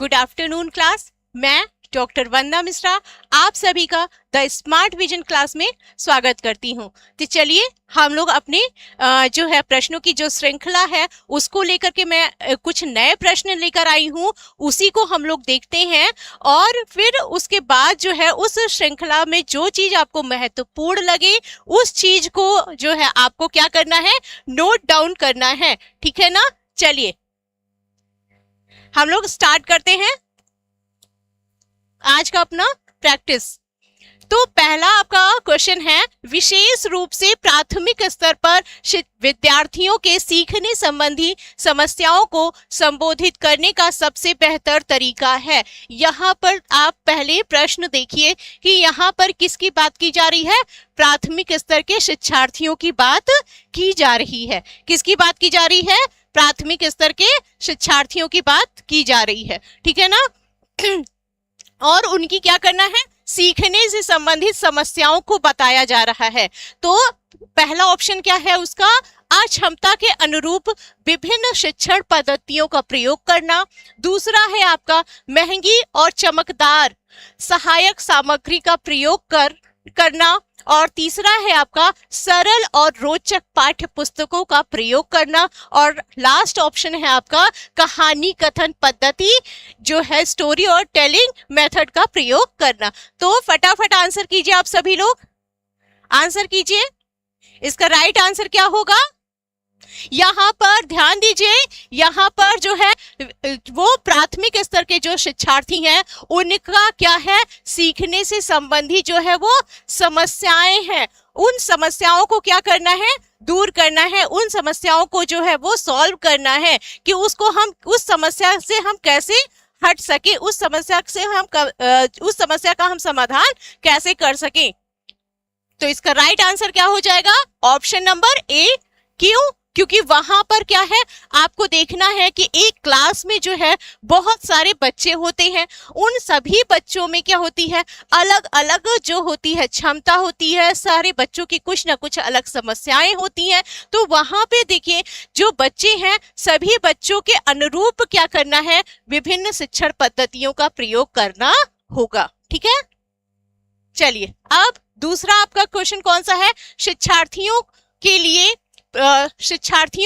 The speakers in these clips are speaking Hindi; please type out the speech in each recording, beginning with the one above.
Good afternoon class. मैं डॉक्टर वंदना मिश्रा आप सभी का द स्मार्ट विजन क्लास में स्वागत करती हूं। तो चलिए हम लोग अपने जो है प्रश्नों की जो श्रृंखला है उसको लेकर के मैं कुछ नए प्रश्न लेकर आई हूं, उसी को हम लोग देखते हैं और फिर उसके बाद जो है उस श्रृंखला में जो चीज आपको महत्वपूर्ण लगे उस चीज को जो है आपको क्या करना है, नोट डाउन करना है। ठीक है ना। चलिए हम लोग स्टार्ट करते हैं आज का अपना प्रैक्टिस। तो पहला आपका क्वेश्चन है, विशेष रूप से प्राथमिक स्तर पर विद्यार्थियों के सीखने संबंधी समस्याओं को संबोधित करने का सबसे बेहतर तरीका है। यहाँ पर आप पहले प्रश्न देखिए कि यहाँ पर किसकी बात की जा रही है, प्राथमिक स्तर के शिक्षार्थियों की बात की जा रही है। किसकी बात की जा रही है, प्राथमिक स्तर के शिक्षार्थियों की बात की जा रही है। ठीक है ना। और उनकी क्या करना है, सीखने से संबंधित समस्याओं को बताया जा रहा है। तो पहला ऑप्शन क्या है उसका, अक्षमता के अनुरूप विभिन्न शिक्षण पद्धतियों का प्रयोग करना। दूसरा है आपका महंगी और चमकदार सहायक सामग्री का प्रयोग करना। और तीसरा है आपका सरल और रोचक पाठ्य पुस्तकों का प्रयोग करना। और लास्ट ऑप्शन है आपका कहानी कथन पद्धति जो है स्टोरी और टेलिंग मेथड का प्रयोग करना। तो फटाफट आंसर कीजिए, आप सभी लोग आंसर कीजिए। इसका राइट आंसर क्या होगा, यहाँ पर ध्यान दीजिए, यहाँ पर जो है वो प्राथमिक स्तर के जो शिक्षार्थी हैं उनका क्या है, सीखने से संबंधी जो है वो समस्याएं हैं, उन समस्याओं को क्या करना है, दूर करना है। उन समस्याओं को जो है वो सॉल्व करना है कि उसको हम उस समस्या से हम कैसे हट सके, उस समस्या का हम समाधान कैसे कर सके। तो इसका राइट आंसर क्या हो जाएगा, ऑप्शन नंबर ए। क्यों, क्योंकि वहां पर क्या है, आपको देखना है कि एक क्लास में जो है बहुत सारे बच्चे होते हैं, उन सभी बच्चों में क्या होती है, अलग अलग जो होती है क्षमता होती है, सारे बच्चों की कुछ ना कुछ अलग समस्याएं होती हैं। तो वहां पे देखिए जो बच्चे हैं सभी बच्चों के अनुरूप क्या करना है, विभिन्न शिक्षण पद्धतियों का प्रयोग करना होगा। ठीक है। चलिए अब दूसरा आपका क्वेश्चन कौन सा है, शिक्षार्थियों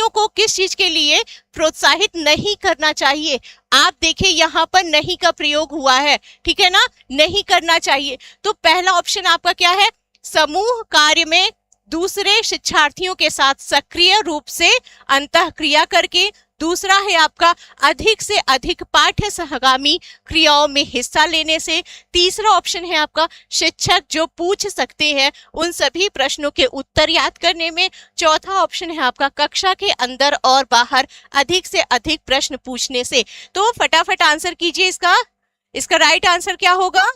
को किस चीज के लिए प्रोत्साहित नहीं करना चाहिए। आप देखिए यहाँ पर नहीं का प्रयोग हुआ है। ठीक है ना, नहीं करना चाहिए। तो पहला ऑप्शन आपका क्या है, समूह कार्य में दूसरे शिक्षार्थियों के साथ सक्रिय रूप से अंतःक्रिया करके। दूसरा है आपका अधिक से अधिक पाठ्य सहगामी क्रियाओं में हिस्सा लेने से। तीसरा ऑप्शन है आपका शिक्षक जो पूछ सकते हैं उन सभी प्रश्नों के उत्तर याद करने में। चौथा ऑप्शन है आपका कक्षा के अंदर और बाहर अधिक से अधिक प्रश्न पूछने से। तो फटाफट आंसर कीजिए इसका राइट आंसर क्या होगा,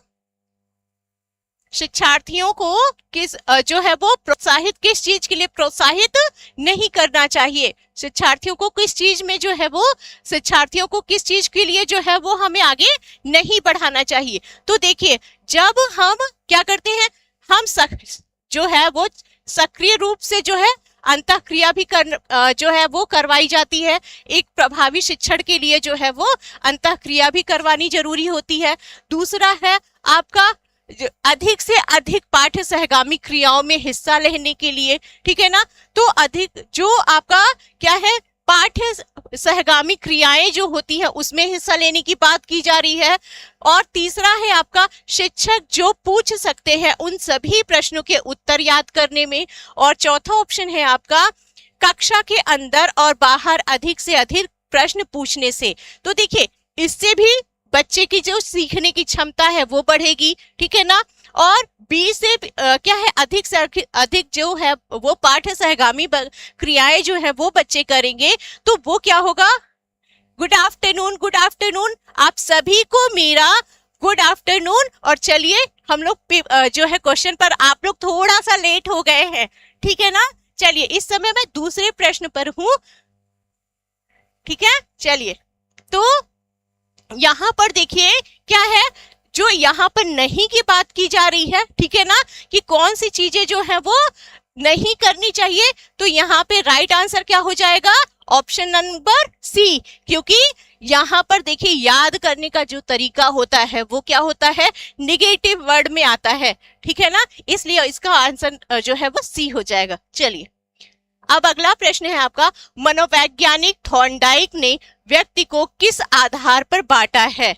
शिक्षार्थियों को किस जो है वो प्रोत्साहित किस चीज के लिए प्रोत्साहित नहीं करना चाहिए, शिक्षार्थियों को किस चीज में जो है वो शिक्षार्थियों को किस चीज के लिए जो है वो हमें आगे नहीं बढ़ाना चाहिए। तो देखिए जब हम क्या करते हैं, हम जो है वो सक्रिय रूप से जो है अंतःक्रिया भी जो है वो करवाई जाती है। एक प्रभावी शिक्षण के लिए जो है वो अंतःक्रिया भी करवानी जरूरी होती है। दूसरा है आपका अधिक से अधिक पाठ्य सहगामी क्रियाओं में हिस्सा लेने के लिए। ठीक है ना। तो अधिक जो आपका क्या है, पाठ्य सहगामी क्रियाएं जो होती है उसमें हिस्सा लेने की बात की जा रही है। और तीसरा है आपका शिक्षक जो पूछ सकते हैं उन सभी प्रश्नों के उत्तर याद करने में। और चौथा ऑप्शन है आपका कक्षा के अंदर और बाहर अधिक से अधिक प्रश्न पूछने से। तो देखिए इससे भी बच्चे की जो सीखने की क्षमता है वो बढ़ेगी। ठीक है ना। और 20 से क्या है, अधिक से अधिक जो है वो पाठ्य सहगामी क्रियाएं जो है वो बच्चे करेंगे तो वो क्या होगा, गुड आफ्टरनून आप सभी को मेरा गुड आफ्टरनून। और चलिए हम लोग जो है क्वेश्चन पर आप लोग थोड़ा सा लेट हो गए हैं। ठीक है ना। चलिए इस समय मैं दूसरे प्रश्न पर हूं। ठीक है। चलिए तो यहाँ पर देखिए क्या है, जो यहाँ पर नहीं की बात की जा रही है। ठीक है ना, कि कौन सी चीजें जो है वो नहीं करनी चाहिए। तो यहाँ पे राइट आंसर क्या हो जाएगा, ऑप्शन नंबर सी। क्योंकि यहाँ पर देखिए याद करने का जो तरीका होता है वो क्या होता है, निगेटिव वर्ड में आता है, ठीक है ना, इसलिए इसका आंसर जो है वो सी हो जाएगा। चलिए अब अगला प्रश्न है आपका, मनोवैज्ञानिक थॉर्नडाइक ने व्यक्ति को किस आधार पर बांटा है?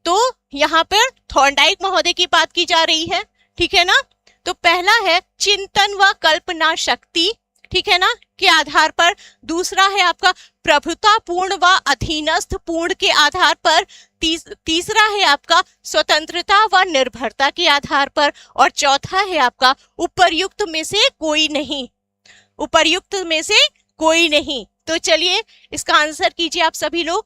तो यहाँ पर थॉर्नडाइक महोदय की बात की जा रही है, ठीक है ना। तो पहला है चिंतन व कल्पना शक्ति, ठीक है ना, के आधार पर। दूसरा है आपका प्रभुतापूर्ण व अधीनस्थ पूर्ण के आधार पर। तीसरा है आपका स्वतंत्रता व निर्भरता के आधार पर। और चौथा है आपका उपर्युक्त में से कोई नहीं, उपर्युक्त में से कोई नहीं। तो चलिए इसका आंसर कीजिए, आप सभी लोग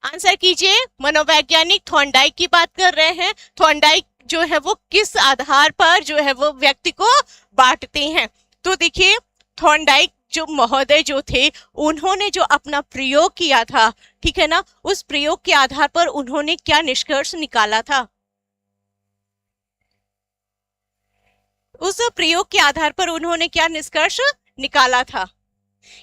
आंसर कीजिए। मनोवैज्ञानिक थॉर्नडाइक की बात कर रहे हैं, थॉर्नडाइक जो है वो किस आधार पर जो है वो व्यक्ति को बांटते हैं? तो देखिए थॉर्नडाइक जो महोदय जो थे, उन्होंने जो अपना प्रयोग किया था, ठीक है ना, उस प्रयोग के आधार पर उन्होंने क्या निष्कर्ष निकाला था? उस प्रयोग के आधार पर उन्होंने क्या निष्कर्ष निकाला था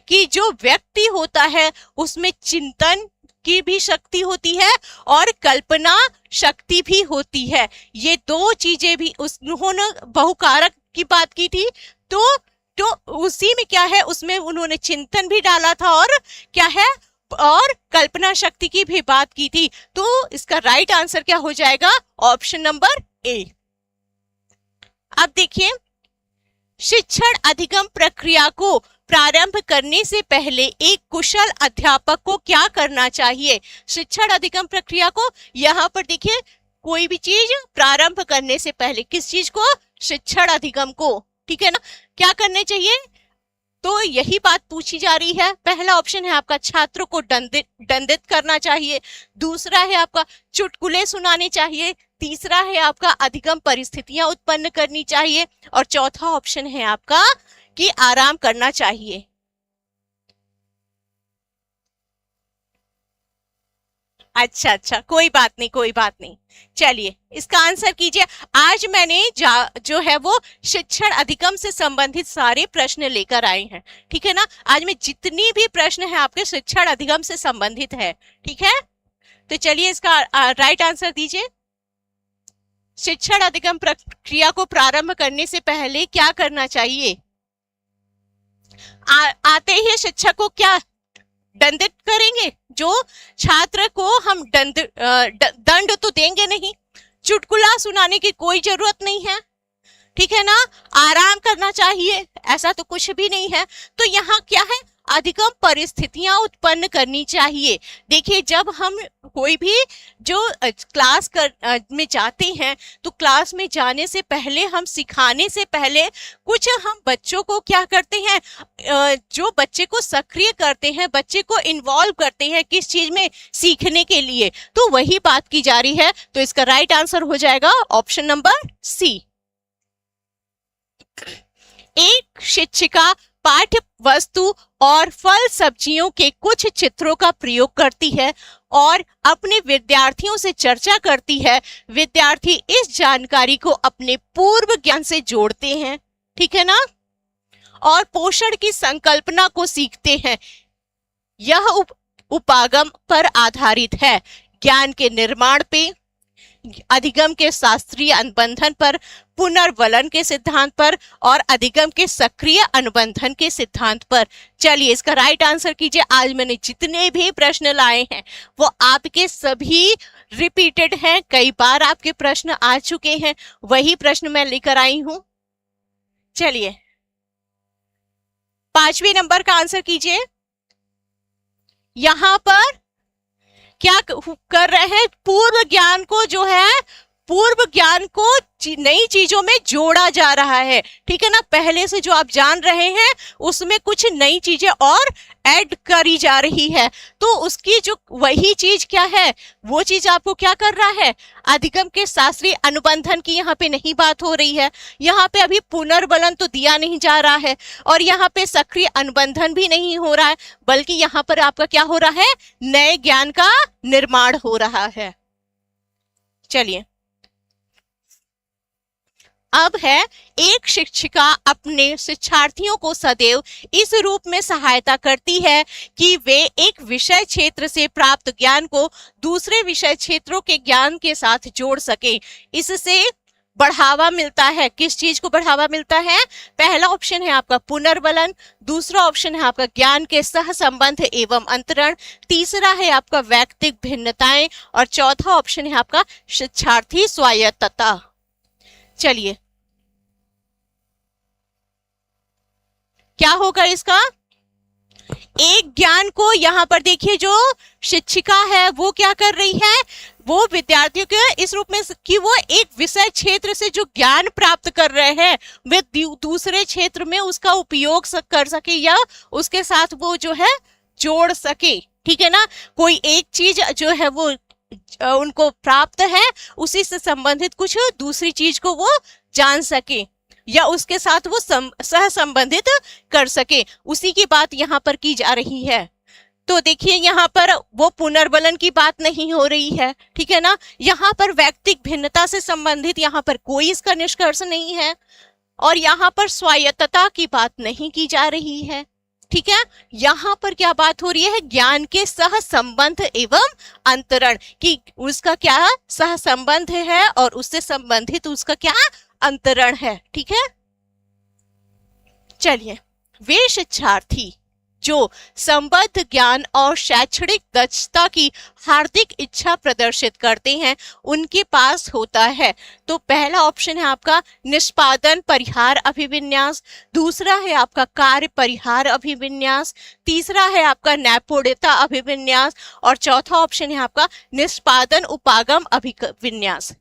कि जो व्यक्ति होता है उसमें चिंतन की भी शक्ति होती है और कल्पना शक्ति भी होती है। ये दो चीजें भी उन्होंने बहुकारक की बात की थी, तो उसी में क्या है, उसमें उन्होंने चिंतन भी डाला था और क्या है, और कल्पना शक्ति की भी बात की थी। तो इसका राइट आंसर क्या हो जाएगा? Option number A. अब देखिए शिक्षण अधिगम प्रक्रिया को प्रारंभ करने से पहले एक कुशल अध्यापक को क्या करना चाहिए? शिक्षण अधिगम प्रक्रिया को, यहाँ पर देखिए कोई भी चीज प्रारंभ करने से पहले, किस चीज को? शिक्षण अधिगम को, ठीक है ना, क्या करने चाहिए? तो यही बात पूछी जा रही है। पहला ऑप्शन है आपका छात्रों को दंडित करना चाहिए। दूसरा है आपका चुटकुले सुनाने चाहिए। तीसरा है आपका अधिगम परिस्थितियां उत्पन्न करनी चाहिए। और चौथा ऑप्शन है आपका कि आराम करना चाहिए। अच्छा, कोई बात नहीं, कोई बात नहीं। चलिए इसका आंसर कीजिए। आज मैंने जो है वो शिक्षण अधिगम से संबंधित सारे प्रश्न लेकर आए हैं, ठीक है ना। आज में जितनी भी प्रश्न है आपके शिक्षण अधिगम से संबंधित है, ठीक है। तो चलिए इसका राइट आंसर दीजिए। शिक्षण अधिगम प्रक्रिया को प्रारंभ करने से पहले क्या करना चाहिए? आते ही शिक्षक को क्या दंडित करेंगे? जो छात्र को हम दंड तो देंगे नहीं, चुटकुला सुनाने की कोई जरूरत नहीं है, ठीक है ना। आराम करना चाहिए, ऐसा तो कुछ भी नहीं है। तो यहाँ क्या है? अधिगम परिस्थितियां उत्पन्न करनी चाहिए। देखिए जब हम कोई भी जो क्लास में जाते हैं, तो क्लास में जाने से पहले, हम सिखाने से पहले कुछ हम बच्चों को क्या करते हैं, जो बच्चे को सक्रिय करते हैं, बच्चे को इन्वॉल्व करते हैं किस चीज में? सीखने के लिए। तो वही बात की जा रही है। तो इसका राइट आंसर हो जाएगा ऑप्शन नंबर सी। एक शिक्षिका पाठ्य वस्तु और फल सब्जियों के कुछ चित्रों का प्रयोग करती है और अपने विद्यार्थियों से चर्चा करती है। विद्यार्थी इस जानकारी को अपने पूर्व ज्ञान से जोड़ते हैं, ठीक है ना, और पोषण की संकल्पना को सीखते हैं। यह उपागम पर आधारित है, ज्ञान के निर्माण पे, अधिगम के शास्त्रीय अनुबंधन पर, पुनर्वलन के सिद्धांत पर और अधिगम के सक्रिय अनुबंधन के सिद्धांत पर। चलिए इसका राइट आंसर कीजिए। आज मैंने जितने भी प्रश्न लाए हैं वो आपके सभी रिपीटेड हैं, कई बार आपके प्रश्न आ चुके हैं, वही प्रश्न मैं लेकर आई हूं। चलिए 5वें नंबर का आंसर कीजिए। यहां पर क्या कर रहे हैं? पूर्व ज्ञान को जो है, पूर्व ज्ञान को नई चीजों में जोड़ा जा रहा है, ठीक है ना। पहले से जो आप जान रहे हैं उसमें कुछ नई चीजें और ऐड करी जा रही है। तो उसकी जो वही चीज क्या है, वो चीज आपको क्या कर रहा है? अधिगम के शास्त्रीय अनुबंधन की यहाँ पे नहीं बात हो रही है। यहाँ पे अभी पुनर्बलन तो दिया नहीं जा रहा है और यहाँ पे सक्रिय अनुबंधन भी नहीं हो रहा है, बल्कि यहाँ पर आपका क्या हो रहा है? नए ज्ञान का निर्माण हो रहा है। चलिए अब है, एक शिक्षिका अपने शिक्षार्थियों को सदैव इस रूप में सहायता करती है कि वे एक विषय क्षेत्र से प्राप्त ज्ञान को दूसरे विषय क्षेत्रों के ज्ञान के साथ जोड़ सके। इससे बढ़ावा मिलता है। किस चीज को बढ़ावा मिलता है? पहला ऑप्शन है आपका पुनर्बलन, दूसरा ऑप्शन है आपका ज्ञान के सह संबंध एवं अंतरण, तीसरा है आपका वैयक्तिक भिन्नताएं और चौथा ऑप्शन है आपका शिक्षार्थी स्वायत्तता। चलिए, क्या होगा इसका? एक ज्ञान को यहाँ पर देखिए, जो शिक्षिका है वो क्या कर रही है, वो विद्यार्थियों के इस रूप में कि वो एक विषय क्षेत्र से जो ज्ञान प्राप्त कर रहे हैं वे दूसरे क्षेत्र में उसका उपयोग कर सके या उसके साथ वो जो है जोड़ सके। ठीक है ना, कोई एक चीज जो है वो उनको प्राप्त है, उसी से संबंधित कुछ दूसरी चीज को वो जान सके या उसके साथ वो सह संबंधित कर सके, उसी की बात यहाँ पर की जा रही है। तो देखिए, यहाँ पर वो पुनर्बलन की बात नहीं हो रही है, ठीक है ना, यहाँ पर वैयक्तिक भिन्नता से संबंधित यहाँ पर कोई इसका निष्कर्ष नहीं है और यहाँ पर स्वायत्तता की बात नहीं की जा रही है। ठीक है, यहाँ पर क्या बात हो रही है? ज्ञान के सह संबंध एवं अंतरण की, उसका क्या सह संबंध है और उससे संबंधित उसका क्या अंतरण है। ठीक है, चलिए, वे शिक्षार्थी जो संबद्ध ज्ञान और शैक्षणिक दक्षता की हार्दिक इच्छा प्रदर्शित करते हैं उनके पास होता है। तो पहला ऑप्शन है आपका निष्पादन परिहार अभिविन्यास, दूसरा है आपका कार्य परिहार अभिविन्यास, तीसरा है आपका नैपुण्यता अभिविन्यास और चौथा ऑप्शन है आपका निष्पादन उपागम अभिविन्यास।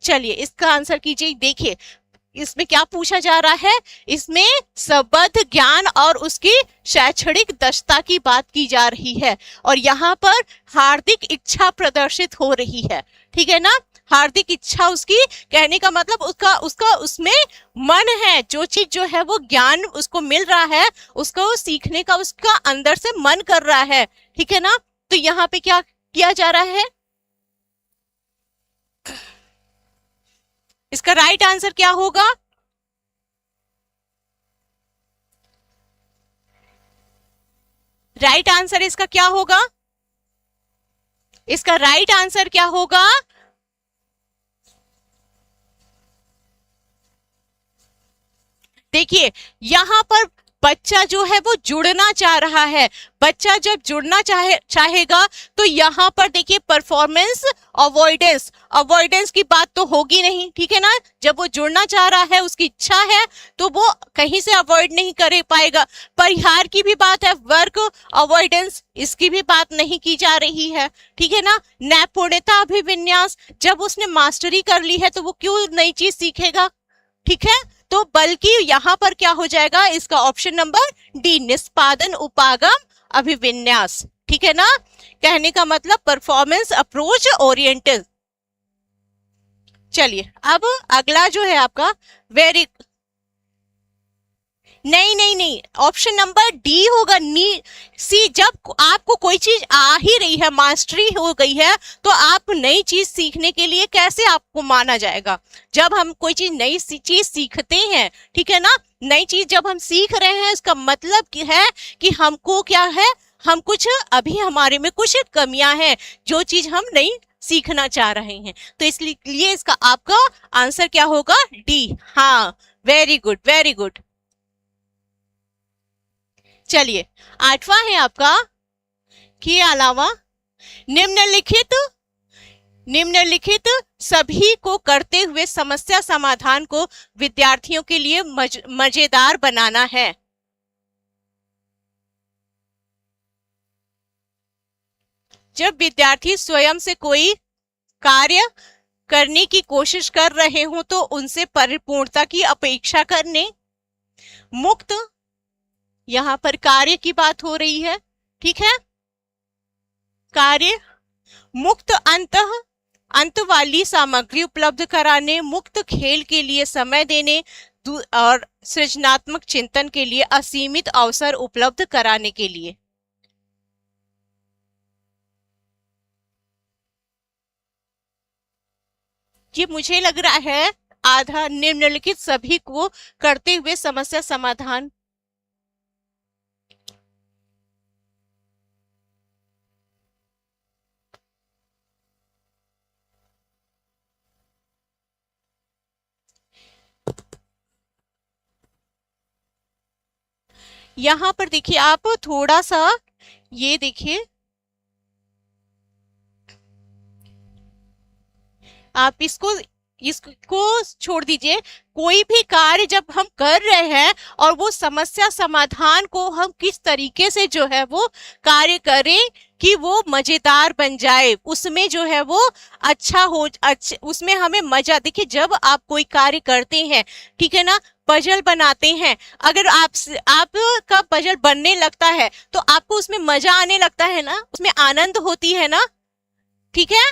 चलिए, इसका आंसर कीजिए। देखिए, इसमें क्या पूछा जा रहा है? इसमें संबद्ध ज्ञान और उसकी शैक्षणिक दक्षता की बात की जा रही है और यहाँ पर हार्दिक इच्छा प्रदर्शित हो रही है। ठीक है ना, हार्दिक इच्छा, उसकी कहने का मतलब उसका उसमें मन है, जो चीज जो है वो ज्ञान उसको मिल रहा है, उसको सीखने का उसका अंदर से मन कर रहा है। ठीक है ना, तो यहाँ पे क्या किया जा रहा है? इसका राइट आंसर क्या होगा? राइट आंसर इसका क्या होगा? इसका राइट आंसर क्या होगा? देखिए, यहां पर बच्चा जो है वो जुड़ना चाह रहा है। बच्चा जब जुड़ना चाहेगा तो यहाँ पर देखिए परफॉर्मेंस अवॉइडेंस की बात तो होगी नहीं। ठीक है ना, जब वो जुड़ना चाह रहा है, उसकी इच्छा है, तो वो कहीं से अवॉइड नहीं कर पाएगा। परिहार की भी बात है, वर्क अवॉइडेंस, इसकी भी बात नहीं की जा रही है। ठीक है ना, नैपुण्यता अभिविन्यास, जब उसने मास्टरी कर ली है तो वो क्यों नई चीज सीखेगा? ठीक है, तो बल्कि यहां पर क्या हो जाएगा? इसका ऑप्शन नंबर डी, निष्पादन उपागम अभिविन्यास। ठीक है ना, कहने का मतलब परफॉर्मेंस अप्रोच ओरिएंटेड। चलिए, अब अगला जो है आपका वेरी, नहीं, ऑप्शन नंबर डी होगा। सी, जब आपको कोई चीज आ ही रही है, मास्टरी हो गई है, तो आप नई चीज सीखने के लिए कैसे आपको माना जाएगा? जब हम कोई चीज नई चीज सीखते हैं, ठीक है ना, नई चीज जब हम सीख रहे हैं, इसका मतलब है कि हमको क्या है, हम कुछ अभी हमारे में कुछ कमियां हैं, जो चीज हम नहीं सीखना चाह रहे हैं। तो इसलिए इसका आपका आंसर क्या होगा? डी। हाँ, वेरी गुड, वेरी गुड। चलिए, आठवां है आपका के अलावा निम्नलिखित सभी को करते हुए समस्या समाधान को विद्यार्थियों के लिए मजेदार बनाना है। जब विद्यार्थी स्वयं से कोई कार्य करने की कोशिश कर रहे हो तो उनसे परिपूर्णता की अपेक्षा करने, मुक्त, यहां पर कार्य की बात हो रही है। ठीक है, कार्य, मुक्त अंत वाली सामग्री उपलब्ध कराने, मुक्त खेल के लिए समय देने और सृजनात्मक चिंतन के लिए असीमित अवसर उपलब्ध कराने के लिए। ये मुझे लग रहा है आधा निम्नलिखित सभी को करते हुए समस्या समाधान। यहां पर देखिए आप थोड़ा सा ये देखिए, आप इसको छोड़ दीजिए। कोई भी कार्य जब हम कर रहे हैं और वो समस्या समाधान को हम किस तरीके से जो है वो कार्य करें कि वो मजेदार बन जाए, उसमें जो है वो उसमें हमें मजा। देखिए जब आप कोई कार्य करते हैं, ठीक है ना, पजल बनाते हैं, अगर आपका पजल बनने लगता है तो आपको उसमें मजा आने लगता है ना, उसमें आनंद होती है ना, ठीक है।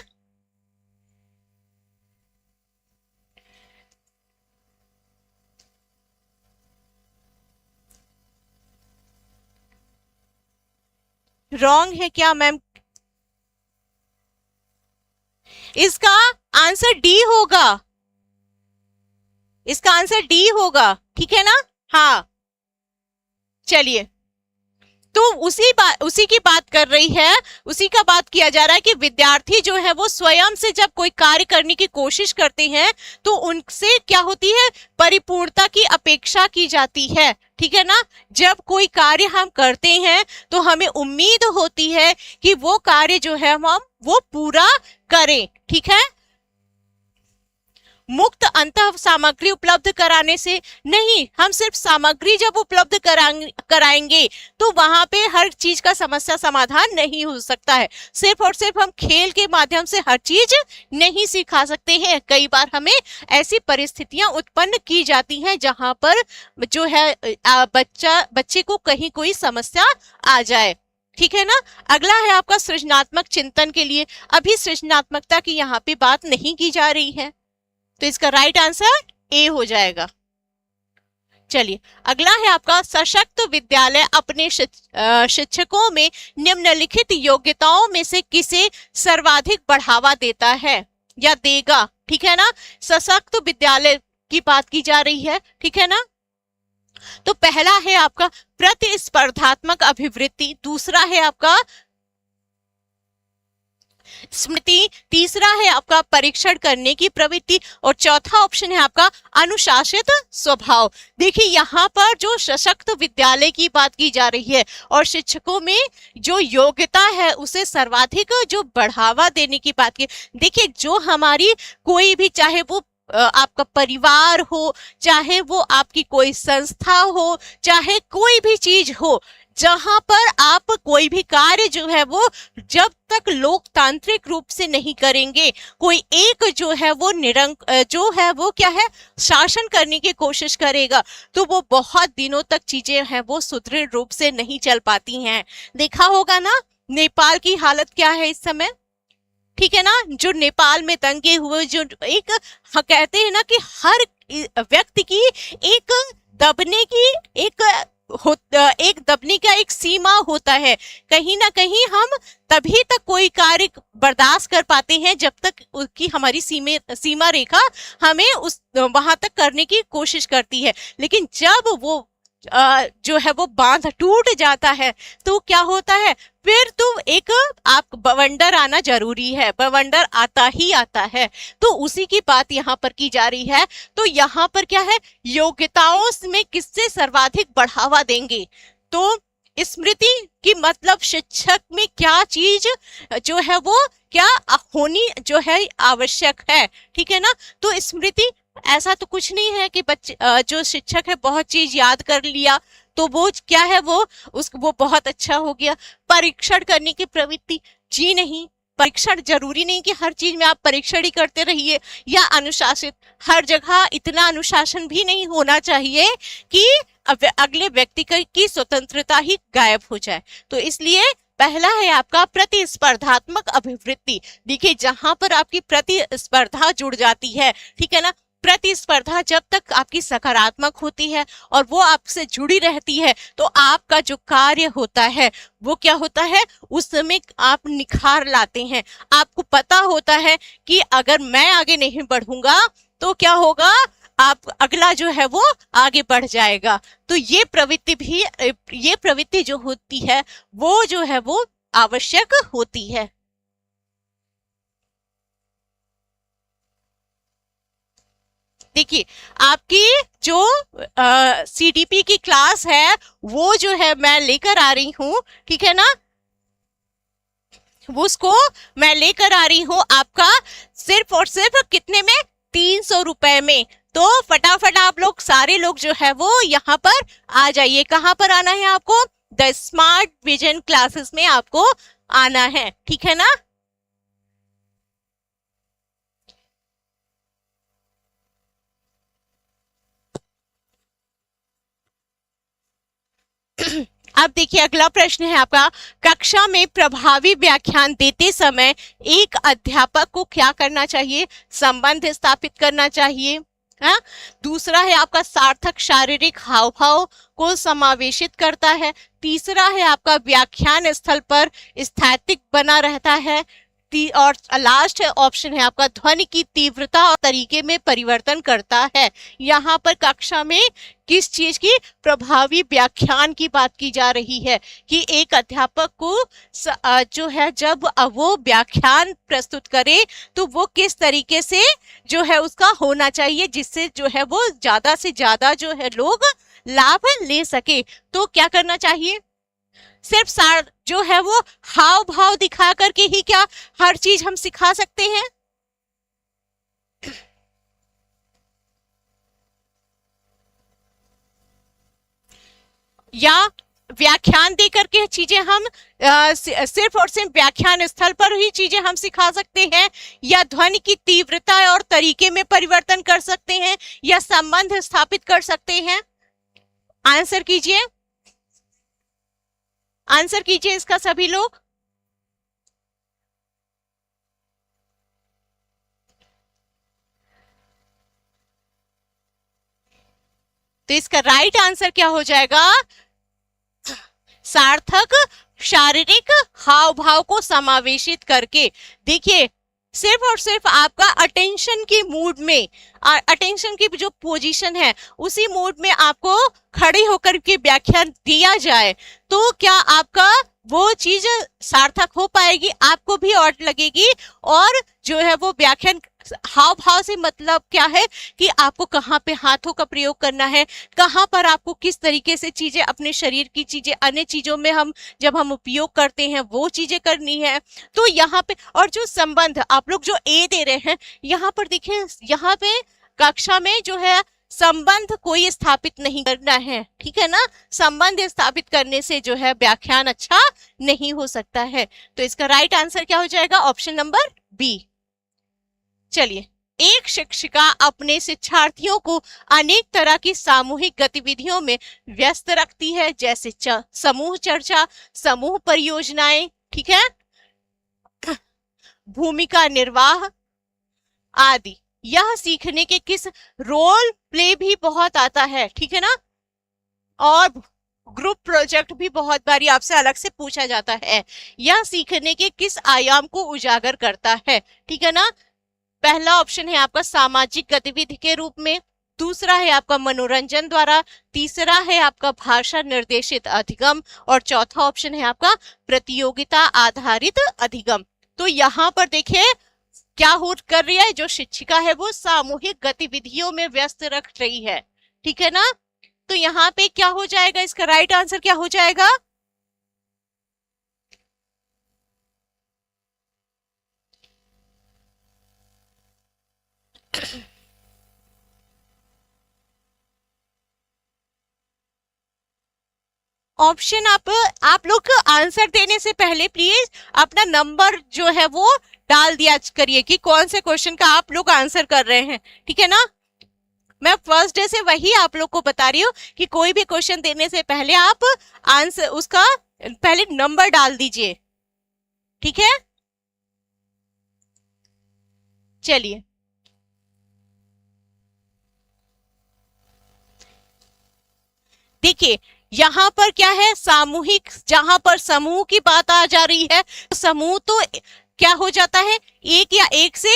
रॉन्ग है क्या मैम? इसका आंसर डी होगा, इसका आंसर डी होगा, ठीक है ना। हाँ चलिए, तो उसी की बात कर रही है, उसी का बात किया जा रहा है कि विद्यार्थी जो है वो स्वयं से जब कोई कार्य करने की कोशिश करते हैं तो उनसे क्या होती है, परिपूर्णता की अपेक्षा की जाती है, ठीक है ना। जब कोई कार्य हम करते हैं तो हमें उम्मीद होती है कि वो कार्य जो है हम वो पूरा करें, ठीक है। मुक्त अंतः सामग्री उपलब्ध कराने से नहीं, हम सिर्फ सामग्री जब उपलब्ध कराएंगे तो वहां पे हर चीज का समस्या समाधान नहीं हो सकता है। सिर्फ और सिर्फ हम खेल के माध्यम से हर चीज नहीं सिखा सकते हैं। कई बार हमें ऐसी परिस्थितियां उत्पन्न की जाती हैं जहां पर जो है बच्चे को कहीं कोई समस्या आ जाए, ठीक है ना। अगला है आपका सृजनात्मक चिंतन के लिए। अभी सृजनात्मकता की यहाँ पे बात नहीं की जा रही है, तो इसका राइट आंसर ए हो जाएगा। चलिए अगला है आपका सशक्त विद्यालय अपने शिक्षकों में निम्नलिखित योग्यताओं में से किसे सर्वाधिक बढ़ावा देता है या देगा, ठीक है ना। सशक्त विद्यालय की बात की जा रही है, ठीक है ना। तो पहला है आपका प्रतिस्पर्धात्मक अभिवृत्ति, दूसरा है आपका स्मृति, तीसरा है आपका परीक्षण करने की प्रवृत्ति और चौथा ऑप्शन है आपका अनुशासित स्वभाव। देखिए यहाँ पर जो सशक्त विद्यालय की बात की जा रही है और शिक्षकों में जो योग्यता है उसे सर्वाधिक जो बढ़ावा देने की बात की। देखिए जो हमारी कोई भी, चाहे वो आपका परिवार हो, चाहे वो आपकी कोई संस्था हो, चाहे कोई भी चीज हो, जहां पर आप कोई भी कार्य जो है वो जब तक लोकतांत्रिक रूप से नहीं करेंगे, कोई एक जो है वो जो है वो क्या है, शासन करने की कोशिश करेगा, तो वो बहुत दिनों तक चीजें हैं वो सुदृढ़ रूप से नहीं चल पाती हैं। देखा होगा ना नेपाल की हालत क्या है इस समय, ठीक है ना। जो नेपाल में दंगे हुए, जो एक कहते हैं ना कि हर व्यक्ति की एक दबने का एक सीमा होता है। कहीं ना कहीं हम तभी तक कोई कार्य बर्दाश्त कर पाते हैं जब तक उसकी हमारी सीमा रेखा हमें उस वहां तक करने की कोशिश करती है। लेकिन जब वो जो है वो बांध टूट जाता है तो क्या होता है, फिर तो एक आप बवंडर आना जरूरी है, बवंडर आता ही आता है। तो उसी की बात यहाँ पर की जा रही है। तो यहाँ पर क्या है, योग्यताओं में किससे सर्वाधिक बढ़ावा देंगे, तो स्मृति की मतलब शिक्षक में क्या चीज जो है वो क्या होनी जो है आवश्यक है, ठीक है ना। तो स्मृति ऐसा तो कुछ नहीं है कि बच्चे जो शिक्षक है बहुत चीज याद कर लिया तो वो क्या है वो बहुत अच्छा हो गया। परीक्षण करने की प्रवृत्ति, जी नहीं, परीक्षण जरूरी नहीं कि हर चीज में आप परीक्षण ही करते रहिए। या अनुशासित, हर जगह इतना अनुशासन भी नहीं होना चाहिए कि अगले व्यक्ति की स्वतंत्रता ही गायब हो जाए। तो इसलिए पहला है आपका प्रतिस्पर्धात्मक अभिवृत्ति। देखिए जहां पर आपकी प्रतिस्पर्धा जुड़ जाती है, ठीक है ना, प्रतिस्पर्धा जब तक आपकी सकारात्मक होती है और वो आपसे जुड़ी रहती है तो आपका जो कार्य होता है वो क्या होता है, उसमें आप निखार लाते हैं। आपको पता होता है कि अगर मैं आगे नहीं बढ़ूंगा तो क्या होगा, आप अगला जो है वो आगे बढ़ जाएगा। तो ये प्रवृत्ति जो होती है वो जो है वो आवश्यक होती है। देखिए, आपकी जो सीडीपी की क्लास है वो जो है मैं लेकर आ रही हूं, ठीक है ना, उसको मैं लेकर आ रही हूं आपका सिर्फ और सिर्फ कितने में, 300 रुपए में। तो फटाफट आप लोग सारे लोग जो है वो यहाँ पर आ जाइए। कहाँ पर आना है आपको, द स्मार्ट विजन क्लासेस में आपको आना है, ठीक है ना। अब देखिए अगला प्रश्न है आपका, कक्षा में प्रभावी व्याख्यान देते समय एक अध्यापक को क्या करना चाहिए, संबंध स्थापित करना चाहिए। हाँ, दूसरा है आपका सार्थक शारीरिक हाव भाव को समावेशित करता है। तीसरा है आपका व्याख्यान स्थल पर स्थैतिक बना रहता है। और लास्ट ऑप्शन है आपका ध्वनि की तीव्रता और तरीके में परिवर्तन करता है। यहाँ पर कक्षा में किस चीज की प्रभावी व्याख्यान की बात की जा रही है कि एक अध्यापक को जो है जब वो व्याख्यान प्रस्तुत करे तो वो किस तरीके से जो है उसका होना चाहिए, जिससे जो है वो ज्यादा से ज्यादा जो है लोग लाभ ले सके। तो क्या करना चाहिए, सिर्फ जो है वो हाव भाव दिखा करके ही क्या हर चीज हम सिखा सकते हैं? या व्याख्यान दे करके चीजें हम सिर्फ और सिर्फ व्याख्यान स्थल पर ही चीजें हम सिखा सकते हैं, या ध्वनि की तीव्रता और तरीके में परिवर्तन कर सकते हैं, या संबंध स्थापित कर सकते हैं? आंसर कीजिए, आंसर कीजिए इसका सभी लोग। तो इसका राइट आंसर क्या हो जाएगा, सार्थक शारीरिक हाव भाव को समावेशित करके। देखिए, सिर्फ और सिर्फ आपका अटेंशन की मूड में, अटेंशन की जो पोजीशन है उसी मूड में आपको खड़े होकर के व्याख्यान दिया जाए तो क्या आपका वो चीज सार्थक हो पाएगी, आपको भी और लगेगी। और जो है वो व्याख्यान हाव भाव से मतलब क्या है कि आपको कहाँ पे हाथों का प्रयोग करना है, कहाँ पर आपको किस तरीके से चीजें, अपने शरीर की चीजें अन्य चीजों में हम जब हम उपयोग करते हैं वो चीजें करनी है। तो यहाँ पे और जो संबंध आप लोग जो ए दे रहे हैं यहाँ पर देखिए, यहाँ पे कक्षा में जो है संबंध कोई स्थापित नहीं करना है, ठीक है ना। संबंध स्थापित करने से जो है व्याख्यान अच्छा नहीं हो सकता है। तो इसका राइट आंसर क्या हो जाएगा, ऑप्शन नंबर बी। चलिए, एक शिक्षिका अपने शिक्षार्थियों को अनेक तरह की सामूहिक गतिविधियों में व्यस्त रखती है, जैसे समूह चर्चा, समूह परियोजनाएं, ठीक है, भूमिका निर्वाह आदि। यह सीखने के किस रोल प्ले भी बहुत आता है, ठीक है ना, और ग्रुप प्रोजेक्ट भी बहुत बारी आपसे अलग से पूछा जाता है। यह सीखने के किस आयाम को उजागर करता है, ठीक है ना। पहला ऑप्शन है आपका सामाजिक गतिविधि के रूप में, दूसरा है आपका मनोरंजन द्वारा, तीसरा है आपका भाषा निर्देशित अधिगम, और चौथा ऑप्शन है आपका प्रतियोगिता आधारित अधिगम। तो यहाँ पर देखिए क्या हो कर रही है, जो शिक्षिका है वो सामूहिक गतिविधियों में व्यस्त रख रही है, ठीक है ना। तो यहाँ पे क्या हो जाएगा, इसका राइट आंसर क्या हो जाएगा, ऑप्शन आप लोग आंसर देने से पहले प्लीज अपना नंबर जो है वो डाल दिया करिए कि कौन से क्वेश्चन का आप लोग आंसर कर रहे हैं, ठीक है ना। मैं फर्स्ट डे से वही आप लोग को बता रही हूँ कि कोई भी क्वेश्चन देने से पहले आप आंसर उसका पहले नंबर डाल दीजिए, ठीक है। चलिए, देखिए यहाँ पर क्या है, सामूहिक, जहां पर समूह की बात आ जा रही है, समूह तो क्या हो जाता है, एक या एक से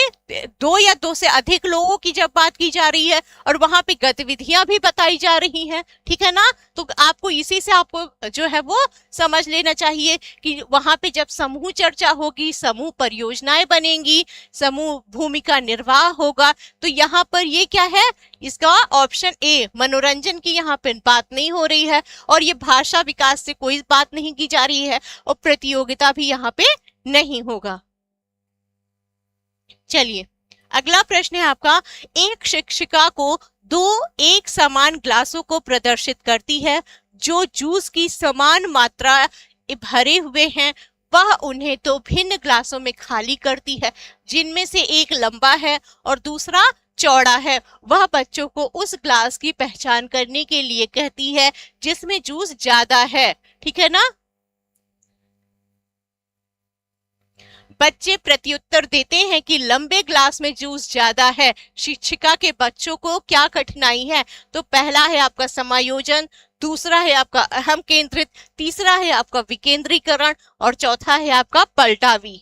दो या दो से अधिक लोगों की जब बात की जा रही है और वहां पे गतिविधियां भी बताई जा रही हैं, ठीक है ना। तो आपको इसी से आपको जो है वो समझ लेना चाहिए कि वहां पे जब समूह चर्चा होगी, समूह परियोजनाएं बनेंगी, समूह भूमिका निर्वाह होगा, तो यहाँ पर ये क्या है, इसका ऑप्शन ए मनोरंजन की यहाँ पे बात नहीं हो रही है, और ये भाषा विकास से कोई बात नहीं की जा रही है, और प्रतियोगिता भी यहाँ पे नहीं होगा। चलिए अगला प्रश्न है आपका, एक शिक्षिका को दो एक समान ग्लासों को प्रदर्शित करती है जो जूस की समान मात्रा भरे हुए हैं, वह उन्हें तो भिन्न ग्लासों में खाली करती है, जिनमें से एक लंबा है और दूसरा चौड़ा है। वह बच्चों को उस ग्लास की पहचान करने के लिए कहती है जिसमें जूस ज्यादा है, ठीक है ना। बच्चे प्रत्युत्तर देते हैं कि लंबे ग्लास में जूस ज्यादा है। शिक्षिका के बच्चों को क्या कठिनाई है, तो पहला है आपका समायोजन, दूसरा है आपका अहम केंद्रित, तीसरा है आपका विकेंद्रीकरण और चौथा है आपका पलटावी।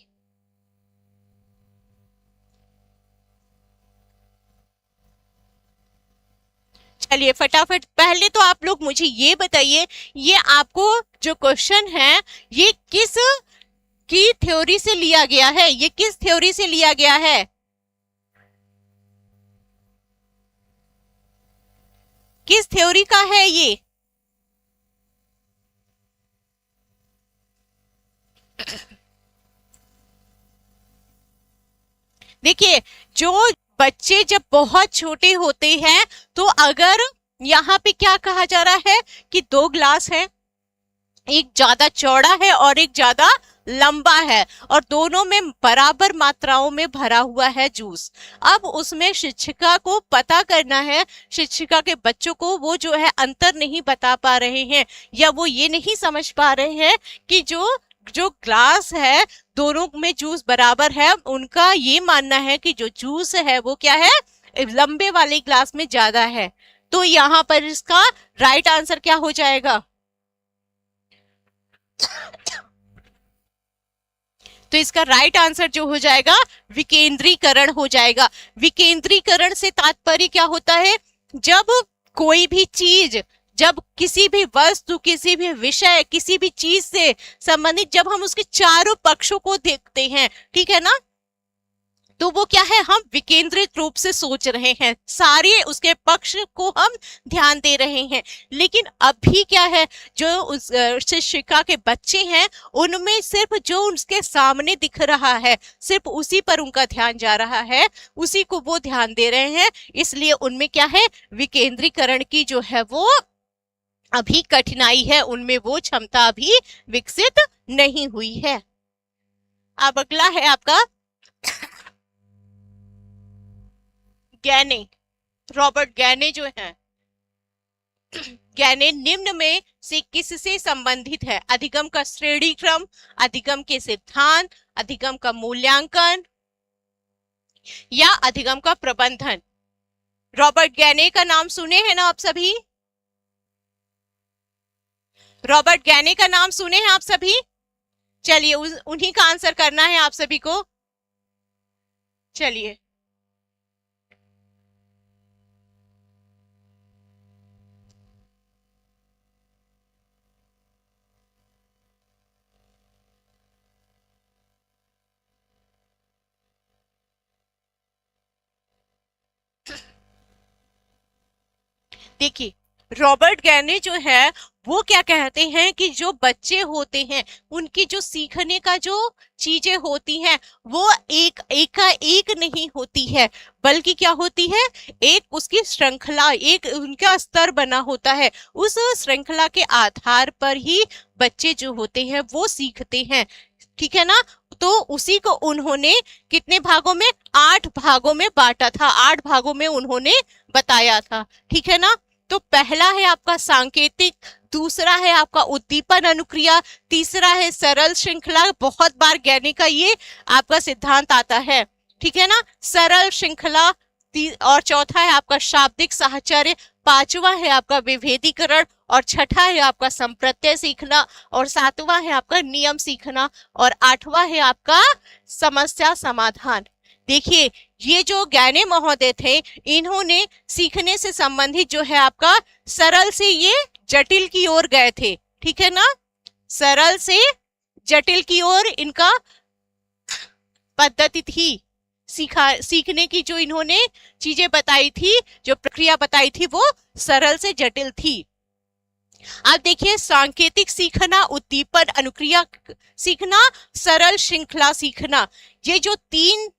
चलिए फटाफट पहले तो आप लोग मुझे ये बताइए, ये आपको जो क्वेश्चन है ये किस की थ्योरी से लिया गया है, ये किस थ्योरी से लिया गया है, किस थ्योरी का है ये। देखिए जो बच्चे जब बहुत छोटे होते हैं तो अगर यहाँ पे क्या कहा जा रहा है कि दो ग्लास है, एक ज्यादा चौड़ा है और एक ज्यादा लंबा है, और दोनों में बराबर मात्राओं में भरा हुआ है जूस। अब उसमें शिक्षिका को पता करना है, शिक्षिका के बच्चों को वो जो है अंतर नहीं बता पा रहे हैं, या वो ये नहीं समझ पा रहे हैं कि जो जो ग्लास है दोनों में जूस बराबर है, उनका ये मानना है कि जो जूस है वो क्या है, लंबे वाले ग्लास में ज्यादा है। तो यहाँ पर इसका राइट आंसर क्या हो जाएगा, तो इसका राइट आंसर जो हो जाएगा विकेंद्रीकरण हो जाएगा। विकेंद्रीकरण से तात्पर्य क्या होता है, जब कोई भी चीज, जब किसी भी वस्तु, किसी भी विषय, किसी भी चीज से संबंधित जब हम उसके चारों पक्षों को देखते हैं, ठीक है ना, तो वो क्या है, हम विकेंद्रित रूप से सोच रहे हैं, सारे उसके पक्ष को हम ध्यान दे रहे हैं। लेकिन अभी क्या है, जो उस शिक्षिका के बच्चे हैं उनमें सिर्फ जो उसके सामने दिख रहा है सिर्फ उसी पर उनका ध्यान जा रहा है, उसी को वो ध्यान दे रहे हैं, इसलिए उनमें क्या है, विकेंद्रीकरण की जो है वो अभी कठिनाई है, उनमें वो क्षमता अभी विकसित नहीं हुई है। अब अगला है आपका गैने, रॉबर्ट गैने जो है, गैने निम्न में से किससे संबंधित है, अधिगम का श्रेणी क्रम, अधिगम के सिद्धांत, अधिगम का मूल्यांकन या अधिगम का प्रबंधन। रॉबर्ट गैने का नाम सुने हैं ना आप सभी, रॉबर्ट गैने का नाम सुने हैं आप सभी। चलिए उन्हीं का आंसर करना है आप सभी को। चलिए देखिए रॉबर्ट गैने जो है वो क्या कहते हैं कि जो बच्चे होते हैं उनकी जो सीखने का जो चीजें होती हैं वो एक नहीं होती है, बल्कि क्या होती है, एक उसकी श्रृंखला, एक उनका स्तर बना होता है, उस श्रृंखला के आधार पर ही बच्चे जो होते हैं वो सीखते हैं, ठीक है ना। तो उसी को उन्होंने कितने भागों में, 8 भागों में बांटा था, 8 भागों में उन्होंने बताया था, ठीक है ना। तो पहला है आपका सांकेतिक, दूसरा है आपका उद्दीपन अनुक्रिया, तीसरा है सरल श्रृंखला, बहुत बार गैने का ये आपका सिद्धांत आता है, ठीक है ना, सरल श्रृंखला, और चौथा है आपका शाब्दिक साहचर्य, पांचवा है आपका विभेदीकरण और छठा है आपका संप्रत्यय सीखना, और सातवां है आपका नियम सीखना, और आठवां है आपका समस्या समाधान। देखिए, ये जो ज्ञानी महोदय थे, इन्होंने सीखने से संबंधित जो है आपका सरल से ये जटिल की ओर गए थे, ठीक है ना। सरल से जटिल की ओर इनका पद्धति थी सीखने की, जो इन्होंने चीजें बताई थी, जो प्रक्रिया बताई थी, वो सरल से जटिल थी। अब देखिए, सांकेतिक सीखना, उद्दीपन अनुक्रिया सीखना, सरल श्रृंखला सीखना, ये जो तीन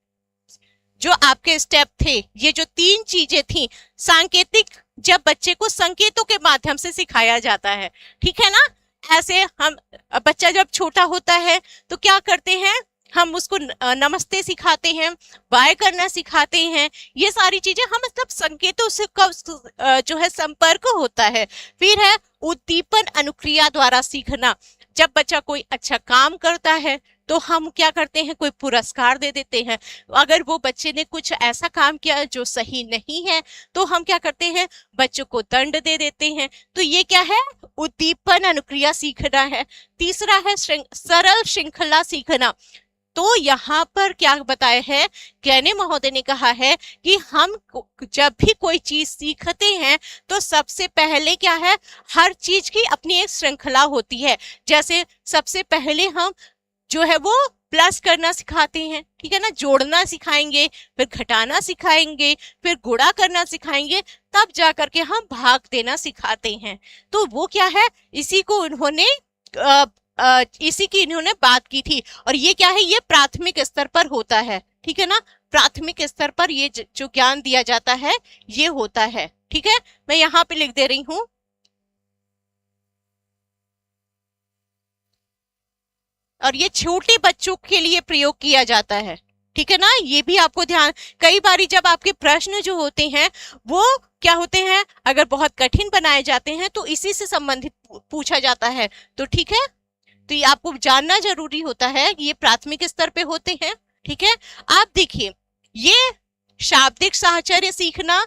जो आपके स्टेप थे, ये जो तीन चीजें थी। सांकेतिक, जब बच्चे को संकेतों के माध्यम से सिखाया जाता है, ठीक है ना। ऐसे हम, बच्चा जब छोटा होता है तो क्या करते हैं, हम उसको नमस्ते सिखाते हैं, बाय करना सिखाते हैं, ये सारी चीजें हम मतलब संकेतों से कब जो है संपर्क होता है। फिर है उद्दीपन अनुक्रिया द्वारा सीखना, जब बच्चा कोई अच्छा काम करता है तो हम क्या करते हैं, कोई पुरस्कार दे देते हैं। अगर वो बच्चे ने कुछ ऐसा काम किया जो सही नहीं है तो हम क्या करते हैं, बच्चों को दंड दे देते हैं। तो ये क्या है, उद्दीपन अनुक्रिया सीखना है। तीसरा है सरल श्रृंखला सीखना। तो यहाँ पर क्या बताया है, ज्ञानी महोदय ने कहा है कि हम जब भी कोई चीज सीखते हैं तो सबसे पहले क्या है, हर चीज की अपनी एक श्रृंखला होती है। जैसे सबसे पहले हम जो है वो प्लस करना सिखाते हैं, ठीक है ना, जोड़ना सिखाएंगे, फिर घटाना सिखाएंगे, फिर गुणा करना सिखाएंगे, तब जाकर के हम भाग देना सिखाते हैं। तो वो क्या है, इसी को उन्होंने इसी की इन्होंने बात की थी। और ये क्या है, ये प्राथमिक स्तर पर होता है, ठीक है ना। प्राथमिक स्तर पर ये जो ज्ञान दिया जाता है ये होता है, ठीक है। मैं यहाँ पे लिख दे रही हूँ। और ये छोटे बच्चों के लिए प्रयोग किया जाता है, ठीक है ना। ये भी आपको ध्यान, कई बारी जब आपके प्रश्न जो होते हैं वो क्या होते हैं, अगर बहुत कठिन बनाए जाते हैं तो इसी से संबंधित पूछा जाता है। तो ठीक है, तो ये आपको जानना जरूरी होता है कि ये प्राथमिक स्तर पे होते हैं, ठीक है। आप देखिए, ये शाब्दिक साहचर्य सीखना,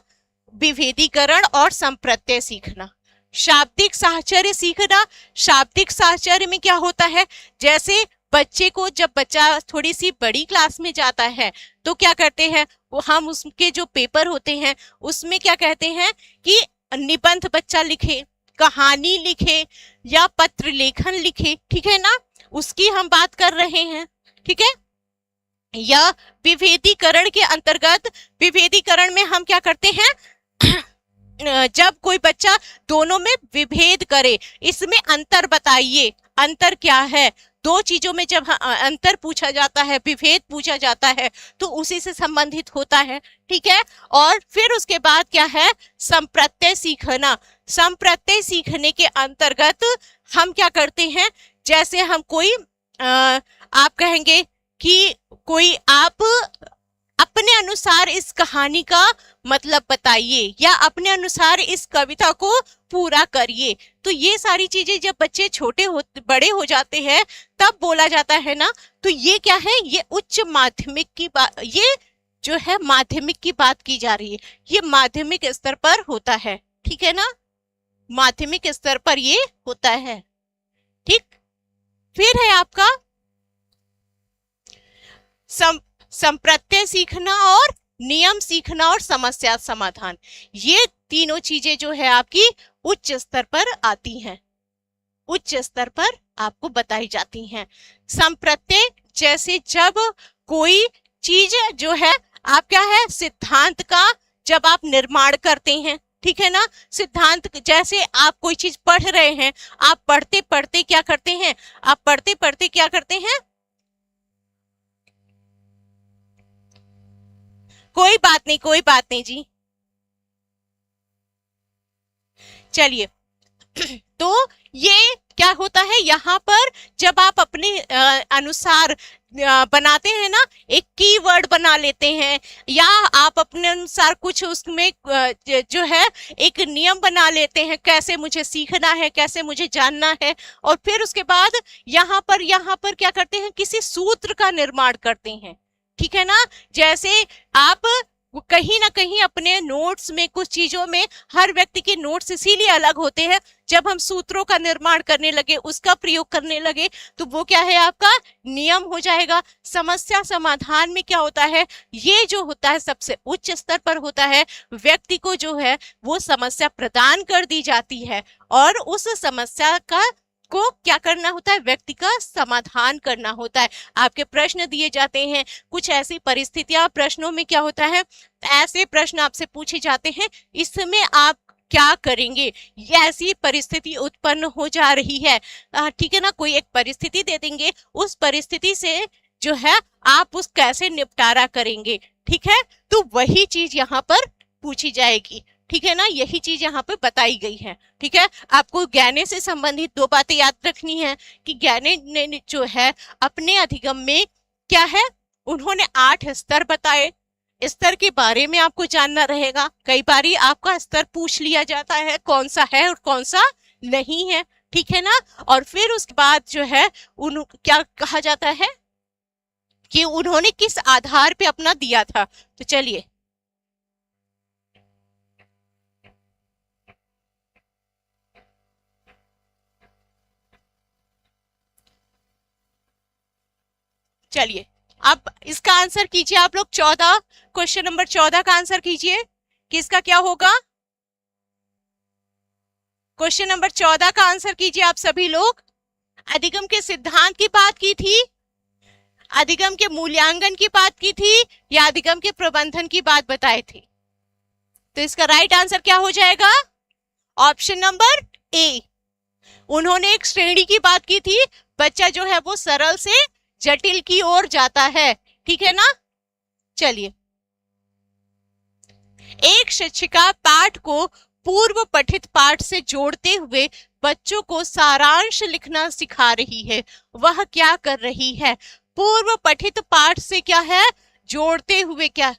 विभेदीकरण और संप्रत्यय सीखना। शाब्दिक साहचर्य सीखना, शाब्दिक साहचर्य में क्या होता है, जैसे बच्चे को, जब बच्चा थोड़ी सी बड़ी क्लास में जाता है तो क्या करते हैं, वो हम उसके जो पेपर होते हैं उसमें क्या कहते हैं कि निबंध बच्चा लिखे, कहानी लिखे या पत्र लेखन लिखे, ठीक है ना, उसकी हम बात कर रहे हैं, ठीक है। या विभेदीकरण के अंतर्गत, विभेदीकरण में हम क्या करते हैं, जब कोई बच्चा दोनों में विभेद करे, इसमें अंतर बताइए, अंतर क्या है। दो चीजों में जब अंतर पूछा जाता है, विभेद पूछा जाता है, तो उसी से संबंधित होता है, ठीक है। और फिर उसके बाद क्या है, संप्रत्यय सीखना। संप्रत्यय सीखने के अंतर्गत हम क्या करते हैं, जैसे हम कोई आप कहेंगे कि कोई आप अपने अनुसार इस कहानी का मतलब बताइए या अपने अनुसार इस कविता को पूरा करिए। तो ये सारी चीजें जब बच्चे बड़े हो जाते हैं तब बोला जाता है ना। तो ये क्या है, ये उच्च माध्यमिक की बात, ये जो है माध्यमिक की बात की जा रही है, ये माध्यमिक स्तर पर होता है, ठीक है ना, माध्यमिक स्तर पर ये होता है, ठीक। फिर है आपका संप्रत्यय सीखना और नियम सीखना और समस्या समाधान। ये तीनों चीजें जो है आपकी उच्च स्तर पर आती हैं, उच्च स्तर पर आपको बताई जाती हैं। संप्रत्यय, जैसे जब कोई चीज जो है, आप क्या है, सिद्धांत का जब आप निर्माण करते हैं, ठीक है ना, सिद्धांत, जैसे आप कोई चीज पढ़ रहे हैं, आप पढ़ते पढ़ते क्या करते हैं, आप पढ़ते पढ़ते क्या करते हैं, कोई बात नहीं, कोई बात नहीं जी, चलिए। तो ये क्या होता है, यहाँ पर जब आप अपने अनुसार बनाते हैं ना, एक कीवर्ड बना लेते हैं, या आप अपने अनुसार कुछ उसमें जो है एक नियम बना लेते हैं, कैसे मुझे सीखना है, कैसे मुझे जानना है। और फिर उसके बाद यहाँ पर क्या करते हैं, किसी सूत्र का निर्माण करते हैं, ठीक है ना। जैसे आप वो कहीं ना कहीं अपने नोट्स में, कुछ चीजों में हर व्यक्ति के नोट्स इसीलिए अलग होते हैं। जब हम सूत्रों का निर्माण करने लगे, उसका प्रयोग करने लगे, तो वो क्या है, आपका नियम हो जाएगा। समस्या समाधान में क्या होता है, ये जो होता है सबसे उच्च स्तर पर होता है। व्यक्ति को जो है वो समस्या प्रदान कर दी जाती है और उस समस्या को क्या करना होता है, व्यक्ति का समाधान करना होता है। आपके प्रश्न दिए जाते हैं, कुछ ऐसी परिस्थितियां, प्रश्नों में क्या होता है, ऐसे प्रश्न आपसे पूछे जाते हैं, इसमें आप क्या करेंगे, ये ऐसी परिस्थिति उत्पन्न हो जा रही है, ठीक है ना। कोई एक परिस्थिति दे देंगे, उस परिस्थिति से जो है आप उस कैसे निपटारा करेंगे, ठीक है। तो वही चीज यहाँ पर पूछी जाएगी, ठीक है ना। यही चीज यहाँ पे बताई गई है, ठीक है। आपको ज्ञाने से संबंधित दो बातें याद रखनी है कि ज्ञाने ने जो है अपने अधिगम में क्या है, उन्होंने 8 स्तर बताए। स्तर के बारे में आपको जानना रहेगा। कई बारी आपका स्तर पूछ लिया जाता है, कौन सा है और कौन सा नहीं है, ठीक है ना। और फिर उसके बाद जो है क्या कहा जाता है कि उन्होंने किस आधार पे अपना दिया था। तो चलिए अब इसका आंसर कीजिए आप लोग। 14, क्वेश्चन नंबर 14 का आंसर कीजिए कि इसका क्या होगा। क्वेश्चन नंबर 14 का आंसर कीजिए आप सभी लोग। अधिगम के सिद्धांत की बात की थी, अधिगम के मूल्यांकन की बात की थी, या अधिगम के प्रबंधन की बात बताई थी। तो इसका राइट आंसर क्या हो जाएगा, ऑप्शन नंबर ए। उन्होंने एक श्रेणी की बात की थी, बच्चा जो है वो सरल से जटिल की ओर जाता है, ठीक है ना। चलिए, एक शिक्षिका पाठ को पूर्व पठित पाठ से जोड़ते हुए बच्चों को सारांश लिखना सिखा रही है, वह क्या कर रही है। पूर्व पठित पाठ से क्या है, जोड़ते हुए क्या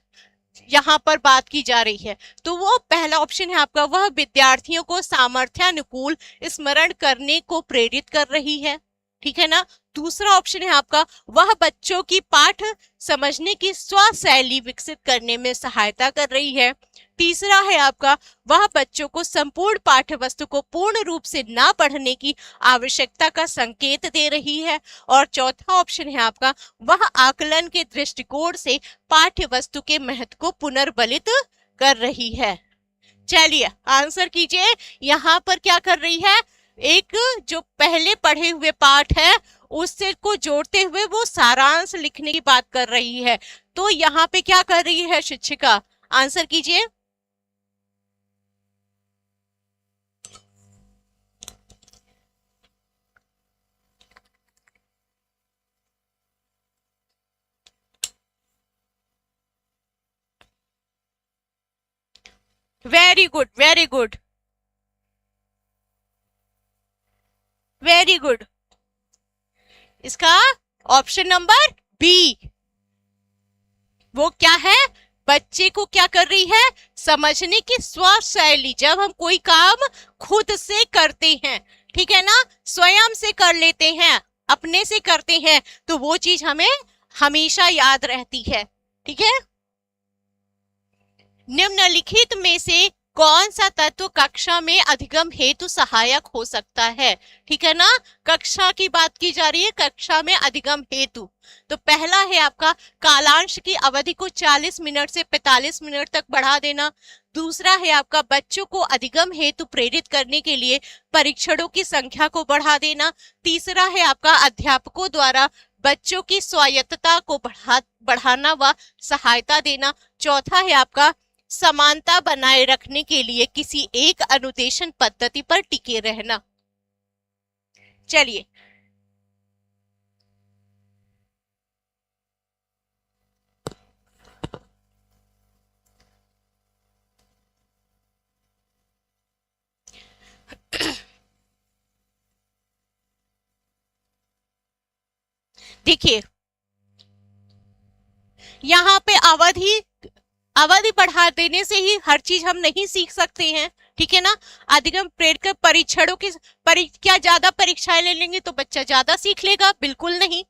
यहाँ पर बात की जा रही है। तो वो पहला ऑप्शन है आपका, वह विद्यार्थियों को सामर्थ्यानुकूल स्मरण करने को प्रेरित कर रही है, ठीक है ना। दूसरा ऑप्शन है आपका, वह बच्चों की पाठ समझने की स्व शैली विकसित करने में सहायता कर रही है। तीसरा है आपका, वह बच्चों को संपूर्ण पाठ्य वस्तु को पूर्ण रूप से ना पढ़ने की आवश्यकता का संकेत दे रही है। और चौथा ऑप्शन है आपका, वह आकलन के दृष्टिकोण से पाठ्य वस्तु के महत्व को पुनर्बलित कर रही है। चलिए आंसर कीजिए, यहाँ पर क्या कर रही है, एक जो पहले पढ़े हुए पाठ है उससे को जोड़ते हुए वो सारांश लिखने की बात कर रही है। तो यहाँ पे क्या कर रही है शिक्षिका, आंसर कीजिए। Very good, very good, very good. इसका ऑप्शन नंबर बी, वो क्या है, बच्चे को क्या कर रही है, समझने की स्व शैली। जब हम कोई काम खुद से करते हैं, ठीक है ना, स्वयं से कर लेते हैं, अपने से करते हैं, तो वो चीज हमें हमेशा याद रहती है, ठीक है। निम्नलिखित में से कौन सा तत्व कक्षा में अधिगम हेतु सहायक हो सकता है, ठीक है ना। कक्षा की बात की जा रही है, कक्षा में अधिगम हेतु। तो पहला है आपका, कालांश की अवधि को 40 मिनट से 45 मिनट तक बढ़ा देना। दूसरा है आपका, बच्चों को अधिगम हेतु प्रेरित करने के लिए परीक्षणों की संख्या को बढ़ा देना। तीसरा है आपका, अध्यापकों द्वारा बच्चों की स्वायत्तता को बढ़ाना व सहायता देना। चौथा है आपका, समानता बनाए रखने के लिए किसी एक अनुदेशन पद्धति पर टिके रहना। चलिए देखिए, यहाँ पे अवधि बढ़ा देने से ही हर चीज हम नहीं सीख सकते हैं, ठीक है ना। अधिगम प्रेरित कर परीक्षणों की क्या ज्यादा परीक्षाएं ले लेंगे तो बच्चा ज्यादा सीख लेगा, बिल्कुल नहीं।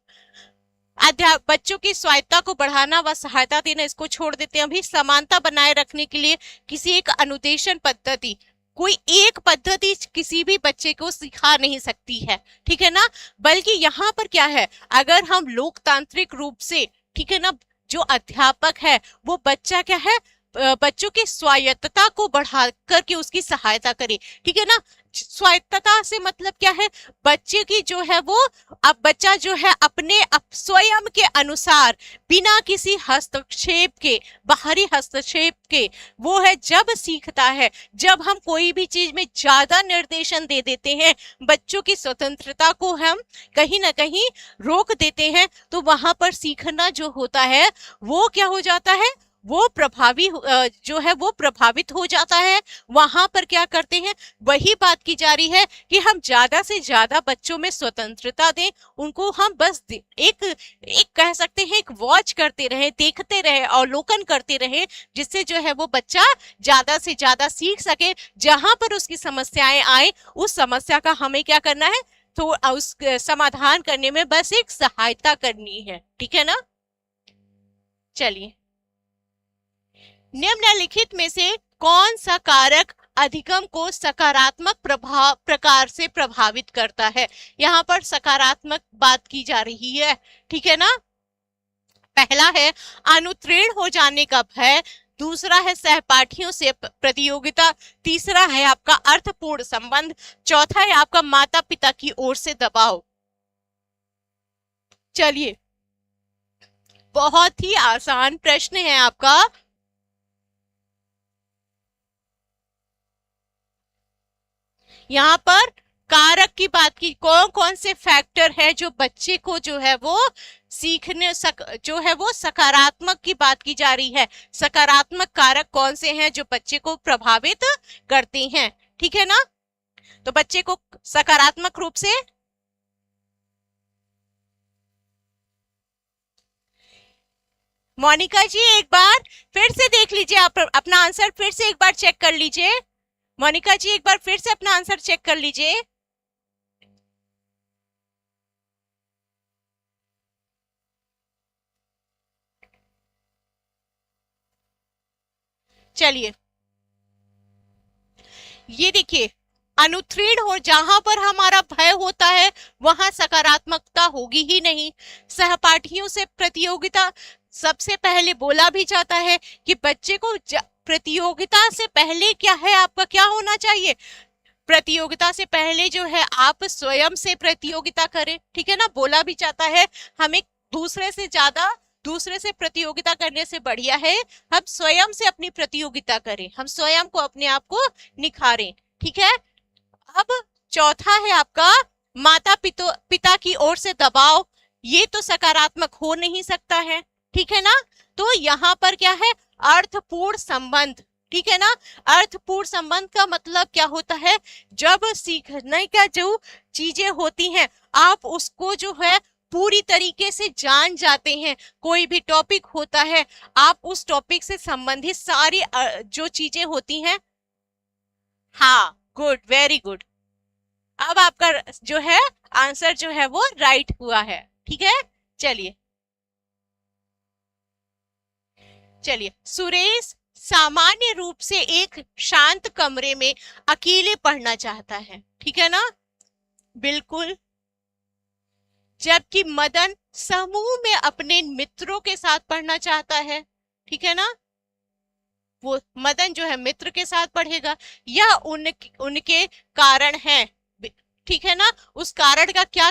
बच्चों की स्वायत्ता को बढ़ाना व सहायता देना, इसको छोड़ देते हैं अभी। समानता बनाए रखने के लिए किसी एक अनुदेशन पद्धति, कोई एक पद्धति किसी भी बच्चे को सिखा नहीं सकती है, ठीक है ना। बल्कि यहाँ पर क्या है, अगर हम लोकतांत्रिक रूप से, ठीक है ना, जो अध्यापक है वो बच्चा क्या है, बच्चों की स्वायत्तता को बढ़ा करके उसकी सहायता करे, ठीक है ना। स्वायत्तता से मतलब क्या है, बच्चे की जो है वो, अब बच्चा जो है अपने स्वयं के अनुसार बिना किसी हस्तक्षेप के, बाहरी हस्तक्षेप के, वो है जब सीखता है, जब हम कोई भी चीज में ज्यादा निर्देशन दे देते हैं, बच्चों की स्वतंत्रता को हम कहीं ना कहीं रोक देते हैं, तो वहां पर सीखना जो होता है वो क्या हो जाता है, वो प्रभावी जो है वो प्रभावित हो जाता है। वहां पर क्या करते हैं, वही बात की जा रही है कि हम ज्यादा से ज्यादा बच्चों में स्वतंत्रता दें, उनको हम बस एक कह सकते हैं एक वॉच करते रहे, देखते रहे, अवलोकन करते रहे, जिससे जो है वो बच्चा ज्यादा से ज्यादा सीख सके। जहां पर उसकी समस्याएं आए, उस समस्या का हमें क्या करना है, तो उस समाधान करने में बस एक सहायता करनी है, ठीक है ना। चलिए, निम्नलिखित में से कौन सा कारक अधिगम को सकारात्मक प्रकार से प्रभावित करता है। यहाँ पर सकारात्मक बात की जा रही है, ठीक है ना। पहला है अनुत्तीर्ण हो जाने का भय, दूसरा है सहपाठियों से प्रतियोगिता, तीसरा है आपका अर्थपूर्ण संबंध, चौथा है आपका माता पिता की ओर से दबाव। चलिए, बहुत ही आसान प्रश्न है आपका। यहाँ पर कारक की बात की, कौन कौन से फैक्टर है जो बच्चे को जो है वो सीखने जो है वो सकारात्मक की बात की जा रही है, सकारात्मक कारक कौन से हैं जो बच्चे को प्रभावित करते हैं, ठीक है ना। तो बच्चे को सकारात्मक रूप से, मोनिका जी एक बार फिर से देख लीजिए, आप अपना आंसर फिर से एक बार चेक कर लीजिए। मोनिका जी एक बार फिर से अपना आंसर चेक कर लीजिए। चलिए, ये देखिए, अनुत्तीर्ण हो, जहां पर हमारा भय होता है वहां सकारात्मकता होगी ही नहीं। सहपाठियों से प्रतियोगिता, सबसे पहले बोला भी जाता है कि बच्चे को प्रतियोगिता से पहले क्या है, आपका क्या होना चाहिए, प्रतियोगिता से पहले जो है आप स्वयं से प्रतियोगिता करें, ठीक है ना। बोला भी जाता है हमें दूसरे से प्रतियोगिता करने से बढ़िया है हम स्वयं से अपनी प्रतियोगिता करें, हम स्वयं को, अपने आप को निखारें, ठीक है। अब चौथा है आपका माता पिता की ओर से दबाव, ये तो सकारात्मक हो नहीं सकता है, ठीक है ना। तो यहाँ पर क्या है, अर्थपूर्ण संबंध, ठीक है ना। अर्थपूर्ण संबंध का मतलब क्या होता है, जब सीखने का जो चीजें होती हैं आप उसको जो है पूरी तरीके से जान जाते हैं, कोई भी टॉपिक होता है आप उस टॉपिक से संबंधित सारी जो चीजें होती हैं, हाँ गुड, वेरी गुड। अब आपका जो है आंसर जो है वो राइट हुआ है, ठीक है। चलिए चलिए, सुरेश सामान्य रूप से एक शांत कमरे में अकेले पढ़ना चाहता है, ठीक है ना, बिल्कुल। जबकि मदन समूह में अपने मित्रों के साथ पढ़ना चाहता है, ठीक है ना, वो मदन जो है मित्र के साथ पढ़ेगा। यह उनके कारण है, ठीक है ना, उस कारण का क्या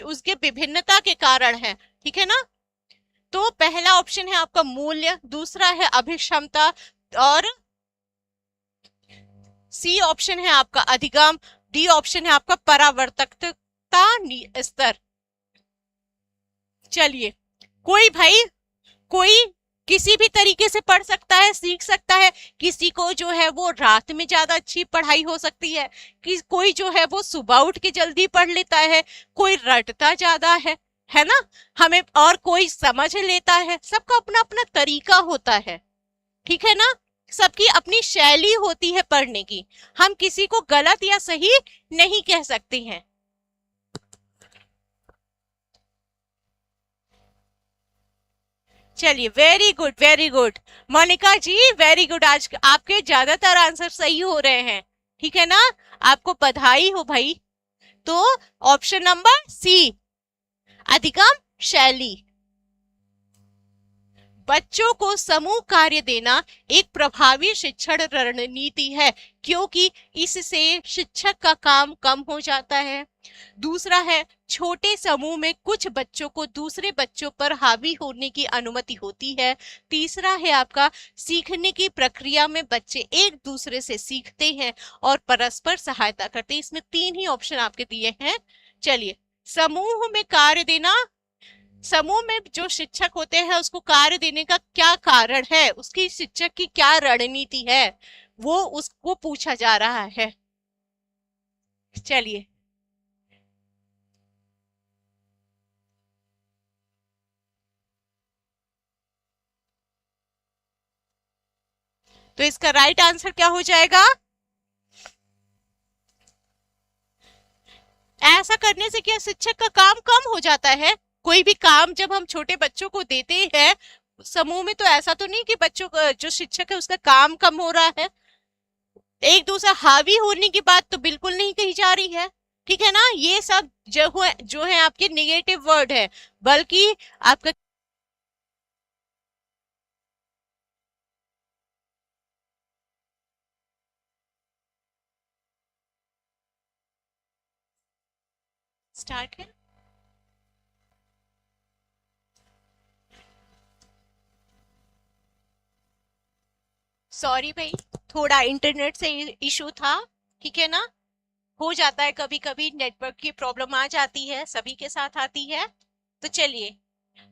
उसके विभिन्नता के कारण है, ठीक है ना। तो पहला ऑप्शन है आपका मूल्य, दूसरा है अभिक्षमता, और सी ऑप्शन है आपका अधिगम, डी ऑप्शन है आपका परावर्तकता स्तर। चलिए, कोई किसी भी तरीके से पढ़ सकता है, सीख सकता है। किसी को जो है वो रात में ज्यादा अच्छी पढ़ाई हो सकती है, कि कोई जो है वो सुबह उठ के जल्दी पढ़ लेता है, कोई रटता ज्यादा है ना, हमें, और कोई समझ लेता है। सबका अपना अपना तरीका होता है, ठीक है ना, सबकी अपनी शैली होती है पढ़ने की। हम किसी को गलत या सही नहीं कह सकते हैं। चलिए, very good very good. Monika ji very good, आज आपके ज्यादातर आंसर सही हो रहे हैं, ठीक है ना, आपको बधाई हो भाई। तो ऑप्शन नंबर सी, अधिगम शैली। बच्चों को समूह कार्य देना एक प्रभावी शिक्षण रणनीति है, क्योंकि इससे शिक्षक का काम कम हो जाता है। दूसरा है, छोटे समूह में कुछ बच्चों को दूसरे बच्चों पर हावी होने की अनुमति होती है। तीसरा है आपका, सीखने की प्रक्रिया में बच्चे एक दूसरे से सीखते हैं और परस्पर सहायता करते हैं। इसमें 3 ही ऑप्शन आपके दिए हैं। चलिए, समूह में कार्य देना, समूह में जो शिक्षक होते हैं उसको कार्य देने का क्या कारण है, उसकी शिक्षक की क्या रणनीति है, वो उसको पूछा जा रहा है। चलिए, तो इसका राइट आंसर क्या हो जाएगा? ऐसा करने से क्या शिक्षक का काम कम हो जाता है? कोई भी काम जब हम छोटे बच्चों को देते हैं समूह में, तो ऐसा तो नहीं कि बच्चों का जो शिक्षक है उसका काम कम हो रहा है। एक दूसरा हावी होने की बात तो बिल्कुल नहीं कही जा रही है, ठीक है ना। ये सब जो है आपके निगेटिव वर्ड है, बल्कि आपका स्टार्ट है। सॉरी भाई, थोड़ा इंटरनेट से इशू था, ठीक है ना, हो जाता है कभी कभी, नेटवर्क की प्रॉब्लम आ जाती है, सभी के साथ आती है। तो चलिए,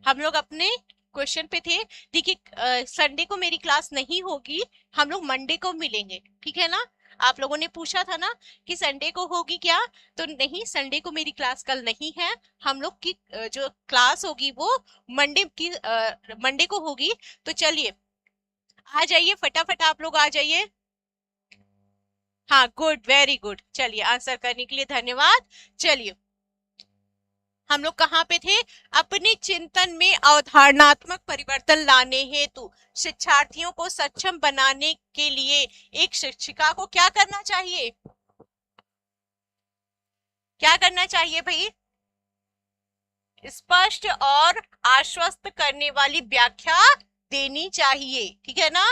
हम लोग अपने क्वेश्चन पे थे। देखिए, संडे को मेरी क्लास नहीं होगी, हम लोग मंडे को मिलेंगे, ठीक है ना। आप लोगों ने पूछा था ना कि संडे को होगी क्या, तो नहीं, संडे को मेरी क्लास कल नहीं है। हम लोग की जो क्लास होगी वो मंडे को होगी। तो चलिए, आ जाइए फटाफट, आप लोग आ जाइए। हाँ, गुड, वेरी गुड। चलिए, आंसर करने के लिए धन्यवाद। चलिए, हम लोग कहाँ पे थे? अपने चिंतन में अवधारणात्मक परिवर्तन लाने हेतु शिक्षार्थियों को सक्षम बनाने के लिए एक शिक्षिका को क्या करना चाहिए? क्या करना चाहिए भाई? स्पष्ट और आश्वस्त करने वाली व्याख्या देनी चाहिए, ठीक है ना।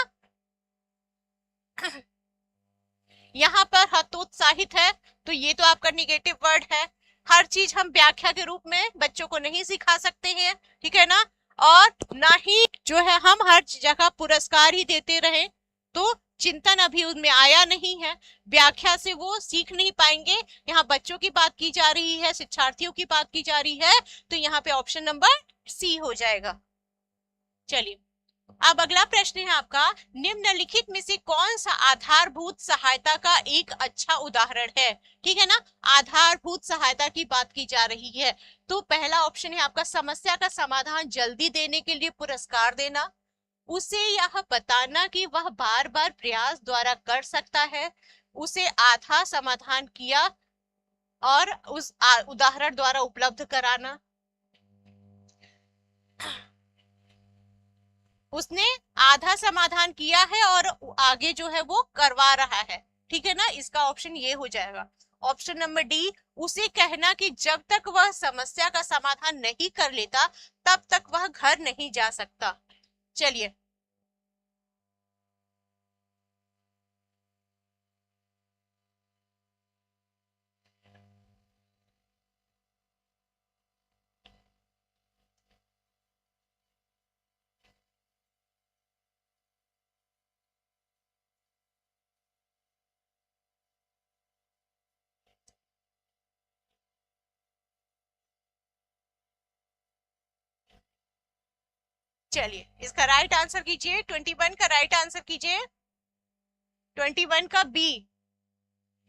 यहाँ पर हतोत्साहित है, तो ये तो आपका निगेटिव वर्ड है। हर चीज हम व्याख्या के रूप में बच्चों को नहीं सिखा सकते हैं, ठीक है ना। और ना ही जो है हम हर जगह पुरस्कार ही देते रहे, तो चिंतन अभी उनमें आया नहीं है, व्याख्या से वो सीख नहीं पाएंगे। यहाँ बच्चों की बात की जा रही है, शिक्षार्थियों की बात की जा रही है, तो यहाँ पे ऑप्शन नंबर सी हो जाएगा। चलिए, अब अगला प्रश्न है आपका, निम्नलिखित में से कौन सा आधारभूत सहायता का एक अच्छा उदाहरण है? ठीक है ना, आधारभूत सहायता की बात की जा रही है। तो पहला ऑप्शन है आपका, समस्या का समाधान जल्दी देने के लिए पुरस्कार देना, उसे यह बताना कि वह बार बार प्रयास द्वारा कर सकता है, उसे आधा समाधान किया और उस उदाहरण द्वारा उपलब्ध कराना, उसने आधा समाधान किया है और आगे जो है वो करवा रहा है, ठीक है ना। इसका ऑप्शन ये हो जाएगा। ऑप्शन नंबर डी, उसे कहना कि जब तक वह समस्या का समाधान नहीं कर लेता तब तक वह घर नहीं जा सकता। चलिए, चलिए इसका राइट आंसर कीजिए, 21 का राइट आंसर कीजिए, 21 का बी।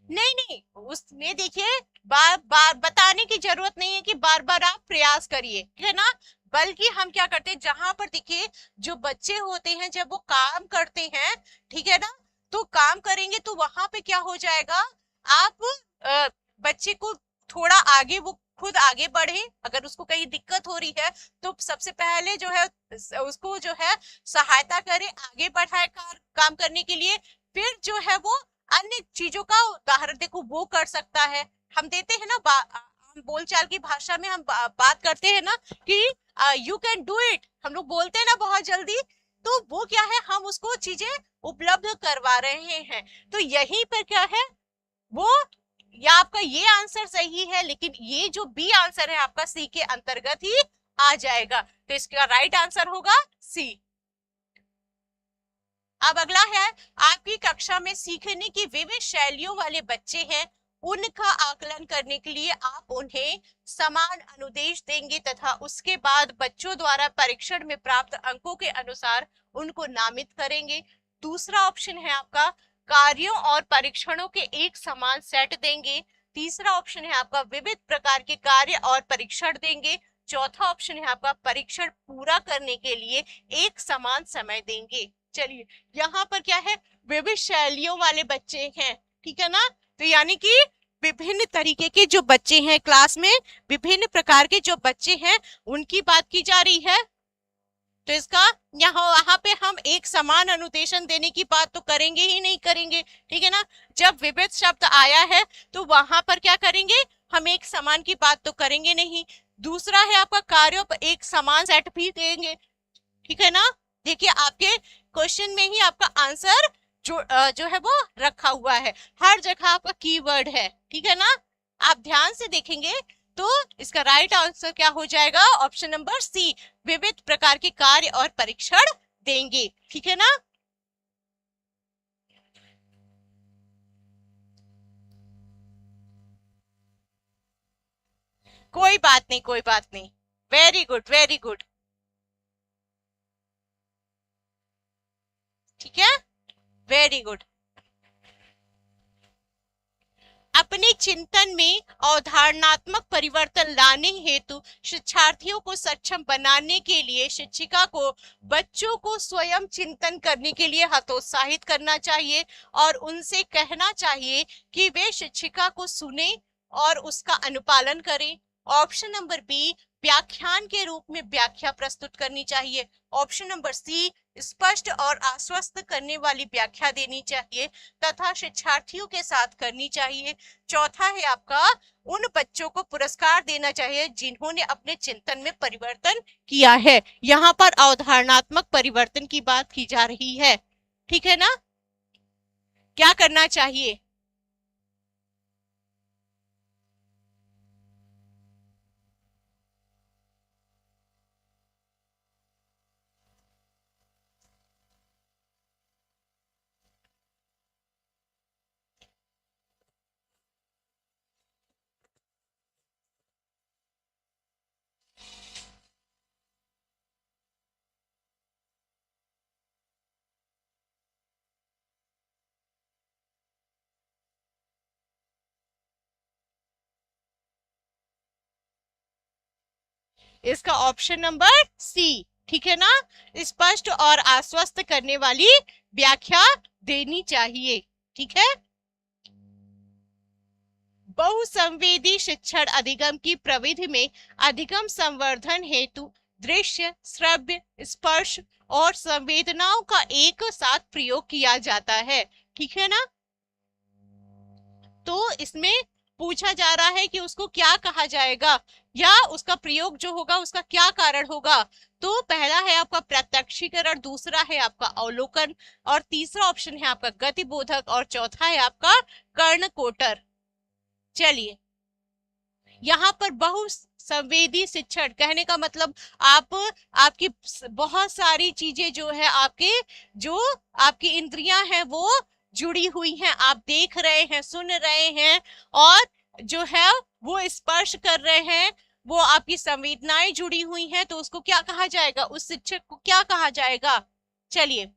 नहीं नहीं, उसमें देखिए, बार बार बताने की जरूरत नहीं है कि बार बार आप प्रयास करिए, ठीक है ना। बल्कि हम क्या करते हैं, जहां पर देखिए जो बच्चे होते हैं जब वो काम करते हैं, ठीक है ना, तो काम करेंगे तो वहां पे क्या हो जाएगा, आप बच्चे को थोड़ा आगे वो खुद आगे बढ़े, अगर उसको कहीं दिक्कत हो रही है तो सबसे पहले जो है उसको जो है सहायता करे, आगे बढ़ाए काम करने के लिए, फिर जो है वो अन्य चीजों का उदाहरण देखो वो कर सकता है। हम देते हैं ना हम बोलचाल की भाषा में हम बात करते हैं ना कि यू कैन डू इट, हम लोग बोलते हैं ना बहुत जल्दी, तो वो क्या है, हम उसको चीजें उपलब्ध करवा रहे हैं। तो यहीं पर क्या है वो, या आपका ये आंसर सही है, लेकिन ये जो बी आंसर है आपका सी के अंतर्गत ही आ जाएगा, तो इसका राइट आंसर होगा सी। अब अगला है, आपकी कक्षा में सीखने की विविध शैलियों वाले बच्चे हैं, उनका आकलन करने के लिए आप उन्हें समान अनुदेश देंगे तथा उसके बाद बच्चों द्वारा परीक्षण में प्राप्त अंकों के अनुसार उनको नामित करेंगे। दूसरा ऑप्शन है आपका कार्यों और परीक्षणों के एक समान सेट देंगे। तीसरा ऑप्शन है आपका विविध प्रकार के कार्य और परीक्षण देंगे। चौथा ऑप्शन है आपका परीक्षण पूरा करने के लिए एक समान समय देंगे। चलिए यहाँ पर क्या है, विविध शैलियों वाले बच्चे हैं, ठीक है ना, तो यानी कि विभिन्न तरीके के जो बच्चे हैं क्लास में, विभिन्न प्रकार के जो बच्चे हैं उनकी बात की जा रही है। तो इसका वहां पे हम एक समान अनुदेशन देने की बात तो करेंगे ही नहीं करेंगे, ठीक है ना। जब विविध शब्द आया है तो वहां पर क्या करेंगे, हम एक समान की बात तो करेंगे नहीं। दूसरा है आपका कार्यों पर एक समान सेट भी देंगे, ठीक है ना। देखिए आपके क्वेश्चन में ही आपका आंसर जो है वो रखा हुआ है, हर जगह आपका कीवर्ड है, ठीक है ना। आप ध्यान से देखेंगे तो इसका राइट आंसर क्या हो जाएगा, ऑप्शन नंबर सी, विविध प्रकार के कार्य और परीक्षण देंगे, ठीक है ना। कोई बात नहीं, कोई बात नहीं, वेरी गुड, वेरी गुड, ठीक है, वेरी गुड। अपने चिंतन में अवधारणात्मक परिवर्तन लाने हेतु शिक्षार्थियों को सक्षम बनाने के लिए शिक्षिका को बच्चों को स्वयं चिंतन करने के लिए हतोत्साहित करना चाहिए और उनसे कहना चाहिए कि वे शिक्षिका को सुने और उसका अनुपालन करें। ऑप्शन नंबर बी, व्याख्यान के रूप में व्याख्या प्रस्तुत करनी चाहिए। ऑप्शन नंबर सी, स्पष्ट और आश्वस्त करने वाली व्याख्या देनी चाहिए तथा शिक्षार्थियों के साथ करनी चाहिए। चौथा है आपका, उन बच्चों को पुरस्कार देना चाहिए जिन्होंने अपने चिंतन में परिवर्तन किया है। यहाँ पर अवधारणात्मक परिवर्तन की बात की जा रही है, ठीक है ना। क्या करना चाहिए, इसका ऑप्शन नंबर सी, ठीक है ना, स्पष्ट और आश्वस्त करने वाली व्याख्या देनी चाहिए, ठीक है। बहुसंवेदी शिक्षण अधिगम की प्रविधि में अधिगम संवर्धन हेतु दृश्य, श्रव्य, स्पर्श और संवेदनाओं का एक साथ प्रयोग किया जाता है, ठीक है ना। तो इसमें पूछा जा रहा है कि उसको क्या कहा जाएगा या उसका प्रयोग जो होगा उसका क्या कारण होगा। तो पहला है आपका प्रत्यक्षीकरण, दूसरा है आपका अवलोकन और तीसरा ऑप्शन है आपका गतिबोधक और चौथा है आपका कर्णकोटर। चलिए यहाँ पर बहुसंवेदी शिक्षण कहने का मतलब आपकी बहुत सारी चीजें जो है जो आपकी इंद्रियां हैं वो जुड़ी हुई हैं, आप देख रहे हैं, सुन रहे हैं और जो है वो स्पर्श कर रहे हैं, वो आपकी संवेदनाएं जुड़ी हुई हैं, तो उसको क्या कहा जाएगा, उस शिक्षक को क्या कहा जाएगा। चलिए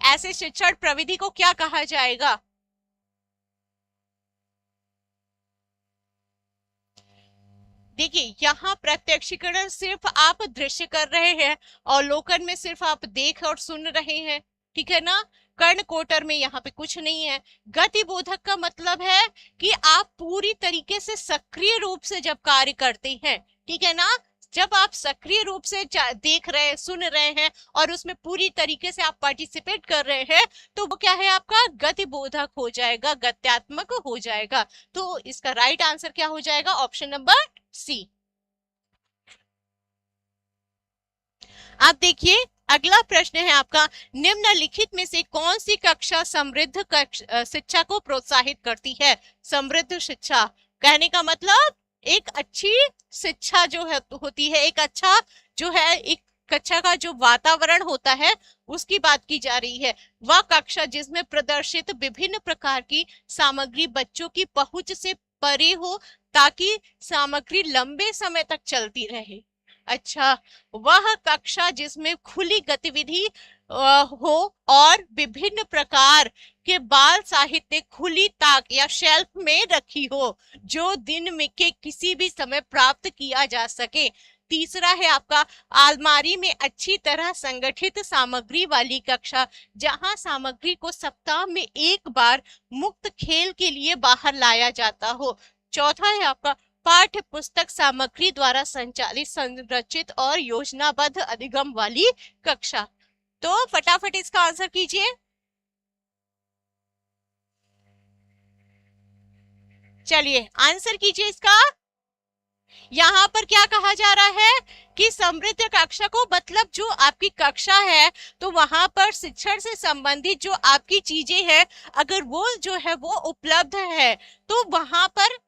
ऐसे शिक्षण प्रविधि को क्या कहा जाएगा। देखिए यहाँ प्रत्यक्षीकरण सिर्फ आप दृश्य कर रहे हैं, अवलोकन में सिर्फ आप देख और सुन रहे हैं, ठीक है ना। कर्ण कोटर में यहाँ पे कुछ नहीं है। गतिबोधक का मतलब है कि आप पूरी तरीके से सक्रिय रूप से जब कार्य करते हैं, ठीक है ना, जब आप सक्रिय रूप से देख रहे हैं, सुन रहे हैं और उसमें पूरी तरीके से आप पार्टिसिपेट कर रहे हैं, तो वो क्या है, आपका गतिबोधक हो जाएगा, गत्यात्मक हो जाएगा। तो इसका राइट आंसर क्या हो जाएगा, ऑप्शन नंबर सी। आप देखिए अगला प्रश्न है आपका, निम्नलिखित में से कौन सी कक्षा समृद्ध शिक्षा को प्रोत्साहित करती है। समृद्ध शिक्षा कहने का मतलब एक अच्छी शिक्षा जो है होती है, एक अच्छा जो है, एक कक्षा का जो वातावरण होता है उसकी बात की जा रही है। वह कक्षा जिसमें प्रदर्शित विभिन्न प्रकार की सामग्री बच्चों की पहुंच से परे हो ताकि सामग्री लंबे समय तक चलती रहे। अच्छा, वह कक्षा जिसमें खुली गतिविधि हो और विभिन्न प्रकार के बाल साहित्य खुली ताक या शेल्फ में रखी हो, जो दिन में के किसी भी समय प्राप्त किया जा सके। तीसरा है आपका, अलमारी में अच्छी तरह संगठित सामग्री वाली कक्षा, जहां सामग्री को सप्ताह में एक बार मुक्त खेल के लिए बाहर लाया जाता हो। चौथा है आपका, पाठ्य पुस्तक सामग्री द्वारा संचालित, संरचित और योजनाबद्ध अधिगम वाली कक्षा। तो फटाफट इसका आंसर कीजिए। चलिए आंसर कीजिए इसका। यहाँ पर क्या कहा जा रहा है कि समृद्ध कक्षा को मतलब जो आपकी कक्षा है, तो वहां पर शिक्षण से संबंधित जो आपकी चीजें हैं, अगर वो जो है वो उपलब्ध है, तो वहां पर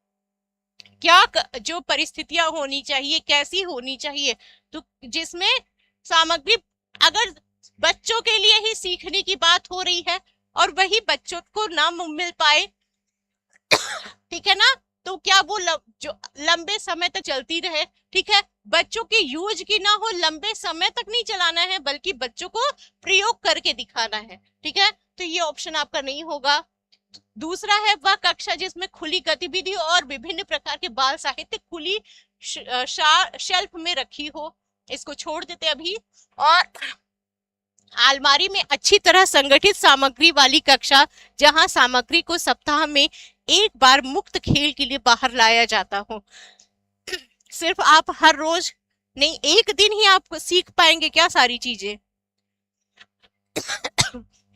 क्या जो परिस्थितियां होनी चाहिए, कैसी होनी चाहिए, तो जिसमें सामग्री, अगर बच्चों के लिए ही सीखने की बात हो रही है और वही बच्चों को ना मिल पाए, ठीक है ना, तो क्या वो जो लंबे समय तक चलती रहे, ठीक है, बच्चों के यूज की ना हो, लंबे समय तक नहीं चलाना है बल्कि बच्चों को प्रयोग करके दिखाना है, ठीक है, तो ये ऑप्शन आपका नहीं होगा। दूसरा है, वह कक्षा जिसमें खुली गतिविधि और विभिन्न प्रकार के बाल साहित्य खुली शेल्फ में रखी हो, इसको छोड़ देते अभी। और अलमारी में अच्छी तरह संगठित सामग्री वाली कक्षा, जहां सामग्री को सप्ताह में एक बार मुक्त खेल के लिए बाहर लाया जाता हो। सिर्फ आप हर रोज नहीं, एक दिन ही आप सीख पाएंगे क्या सारी चीजें।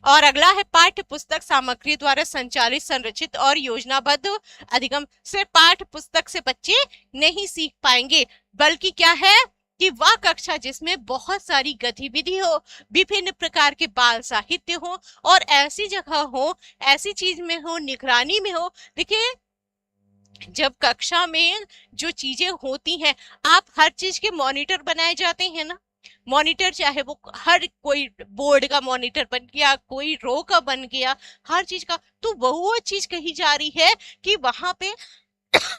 और अगला है, पाठ्य पुस्तक सामग्री द्वारा संचालित, संरचित और योजनाबद्ध अधिगम। सिर्फ पाठ्य पुस्तक से बच्चे नहीं सीख पाएंगे, बल्कि क्या है कि वह कक्षा जिसमें बहुत सारी गतिविधि हो, विभिन्न प्रकार के बाल साहित्य हो और ऐसी जगह हो, ऐसी चीज में हो, निगरानी में हो। देखिए जब कक्षा में जो चीजें होती हैं, आप हर चीज के मॉनिटर बनाए जाते हैं ना, मॉनिटर चाहे वो हर कोई बोर्ड का मॉनिटर बन गया, कोई रो का बन गया, हर चीज का, तो वो चीज कही जा रही है कि वहां पे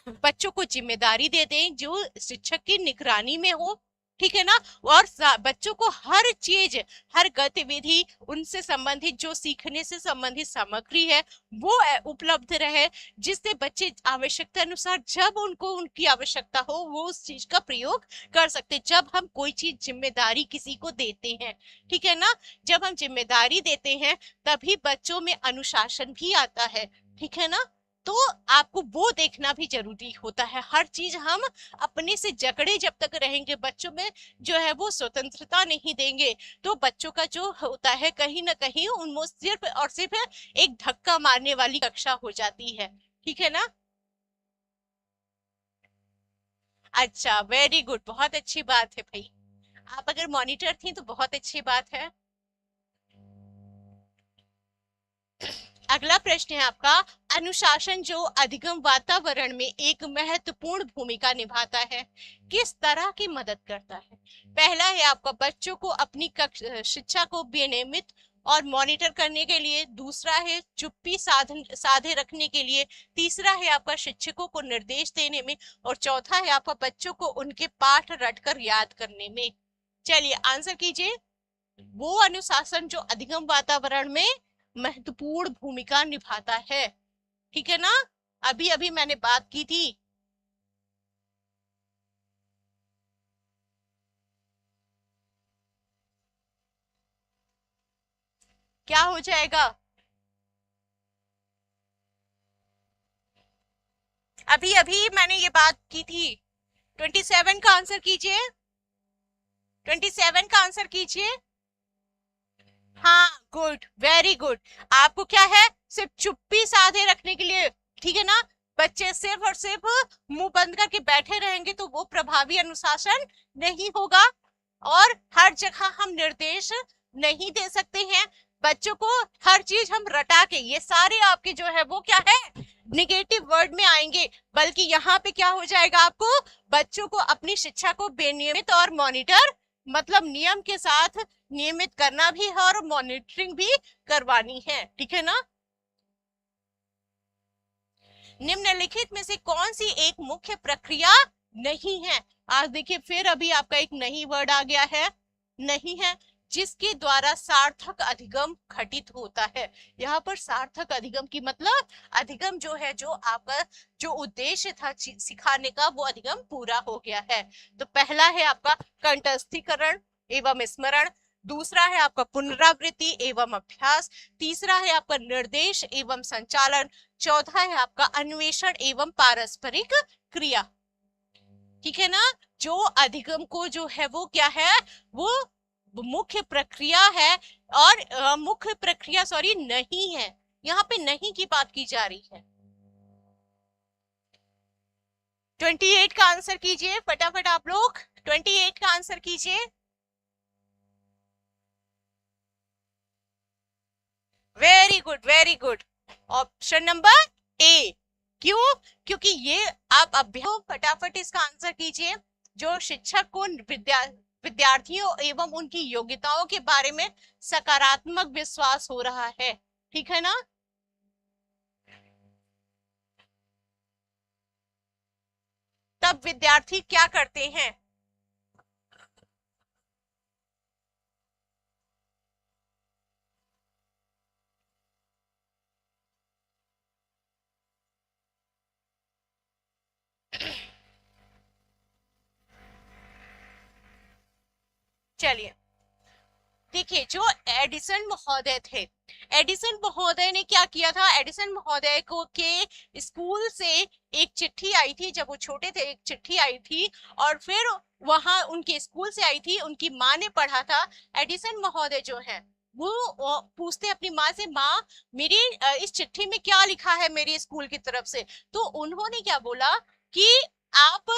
बच्चों को जिम्मेदारी दे दें जो शिक्षक की निगरानी में हो, ठीक है ना, और बच्चों को हर चीज, हर गतिविधि, उनसे संबंधित जो सीखने से संबंधित सामग्री है वो उपलब्ध रहे, जिससे बच्चे आवश्यकता अनुसार जब उनको उनकी आवश्यकता हो वो उस चीज का प्रयोग कर सकते। जब हम कोई चीज जिम्मेदारी किसी को देते हैं, ठीक है ना, जब हम जिम्मेदारी देते हैं तभी बच्चों में अनुशासन भी आता है, ठीक है ना, तो आपको वो देखना भी जरूरी होता है। हर चीज हम अपने से जकड़े जब तक रहेंगे, बच्चों में जो है वो स्वतंत्रता नहीं देंगे, तो बच्चों का जो होता है कहीं ना कहीं उनको सिर्फ और सिर्फ एक धक्का मारने वाली कक्षा हो जाती है, ठीक है ना। अच्छा, वेरी गुड, बहुत अच्छी बात है भाई, आप अगर मॉनिटर थी तो बहुत अच्छी बात है। अगला प्रश्न है आपका, अनुशासन जो अधिगम वातावरण में एक महत्वपूर्ण भूमिका निभाता है, किस तरह की मदद करता है। पहला है आपका, बच्चों को अपनी शिक्षा को विनियमित और मॉनिटर करने के लिए। दूसरा है चुप्पी साधे रखने के लिए। तीसरा है आपका शिक्षकों को निर्देश देने में। और चौथा है आपका बच्चों को उनके पाठ रटकर याद करने में। चलिए आंसर कीजिए। वो अनुशासन जो अधिगम वातावरण में महत्वपूर्ण भूमिका निभाता है, ठीक है ना, अभी अभी मैंने बात की थी। क्या हो जाएगा? अभी अभी मैंने ये बात की थी। 27 का आंसर कीजिए, 27 का आंसर कीजिए। हाँ, गुड, वेरी गुड। आपको क्या है, सिर्फ चुप्पी साधे रखने के लिए, ठीक है ना। बच्चे सिर्फ और सिर्फ मुंह बंद करके बैठे रहेंगे तो वो प्रभावी अनुशासन नहीं होगा। और हर जगह हम निर्देश नहीं दे सकते हैं बच्चों को। हर चीज हम रटा के, ये सारे आपके जो है वो क्या है, निगेटिव वर्ड में आएंगे। बल्कि यहाँ पे क्या हो जाएगा, आपको बच्चों को अपनी शिक्षा को बेनियमित और मॉनिटर, मतलब नियम के साथ नियमित करना भी है और मॉनिटरिंग भी करवानी है, ठीक है ना। निम्नलिखित में से कौन सी एक मुख्य प्रक्रिया नहीं है? आज देखिए फिर अभी आपका एक नहीं वर्ड आ गया है, नहीं है, जिसके द्वारा सार्थक अधिगम घटित होता है। यहाँ पर सार्थक अधिगम की मतलब अधिगम जो है, जो आपका जो उद्देश्य था सिखाने का, वो अधिगम पूरा हो गया है। तो पहला है आपका कंठस्थीकरण एवं स्मरण, दूसरा है आपका पुनरावृत्ति एवं अभ्यास, तीसरा है आपका निर्देश एवं संचालन, चौथा है आपका अन्वेषण एवं पारस्परिक क्रिया, ठीक है ना। जो अधिगम को जो है वो क्या है, वो मुख्य प्रक्रिया है, और मुख्य प्रक्रिया सॉरी नहीं है, यहाँ पे नहीं की बात की जा रही है। 28 का आंसर कीजिए फटाफट आप लोग, 28 का आंसर कीजिए। Very good, very good, option number A. क्यों? क्योंकि ये आप अभ्यास, फटाफट इसका आंसर कीजिए। जो शिक्षक को विद्यार्थियों एवं उनकी योग्यताओं के बारे में सकारात्मक विश्वास हो रहा है, ठीक है ना। तब विद्यार्थी क्या करते हैं? चलिए देखिए, जो एडिसन महोदय थे, एडिसन महोदय ने क्या किया था, एडिसन महोदय को के स्कूल से एक चिट्ठी आई थी, जब वो छोटे थे एक चिट्ठी आई थी, और फिर वहां उनके स्कूल से आई थी, उनकी माँ ने पढ़ा था। एडिसन महोदय जो है वो पूछते अपनी माँ से, माँ मेरी इस चिट्ठी में क्या लिखा है मेरे स्कूल की तरफ से। तो उन्होंने क्या बोला कि आप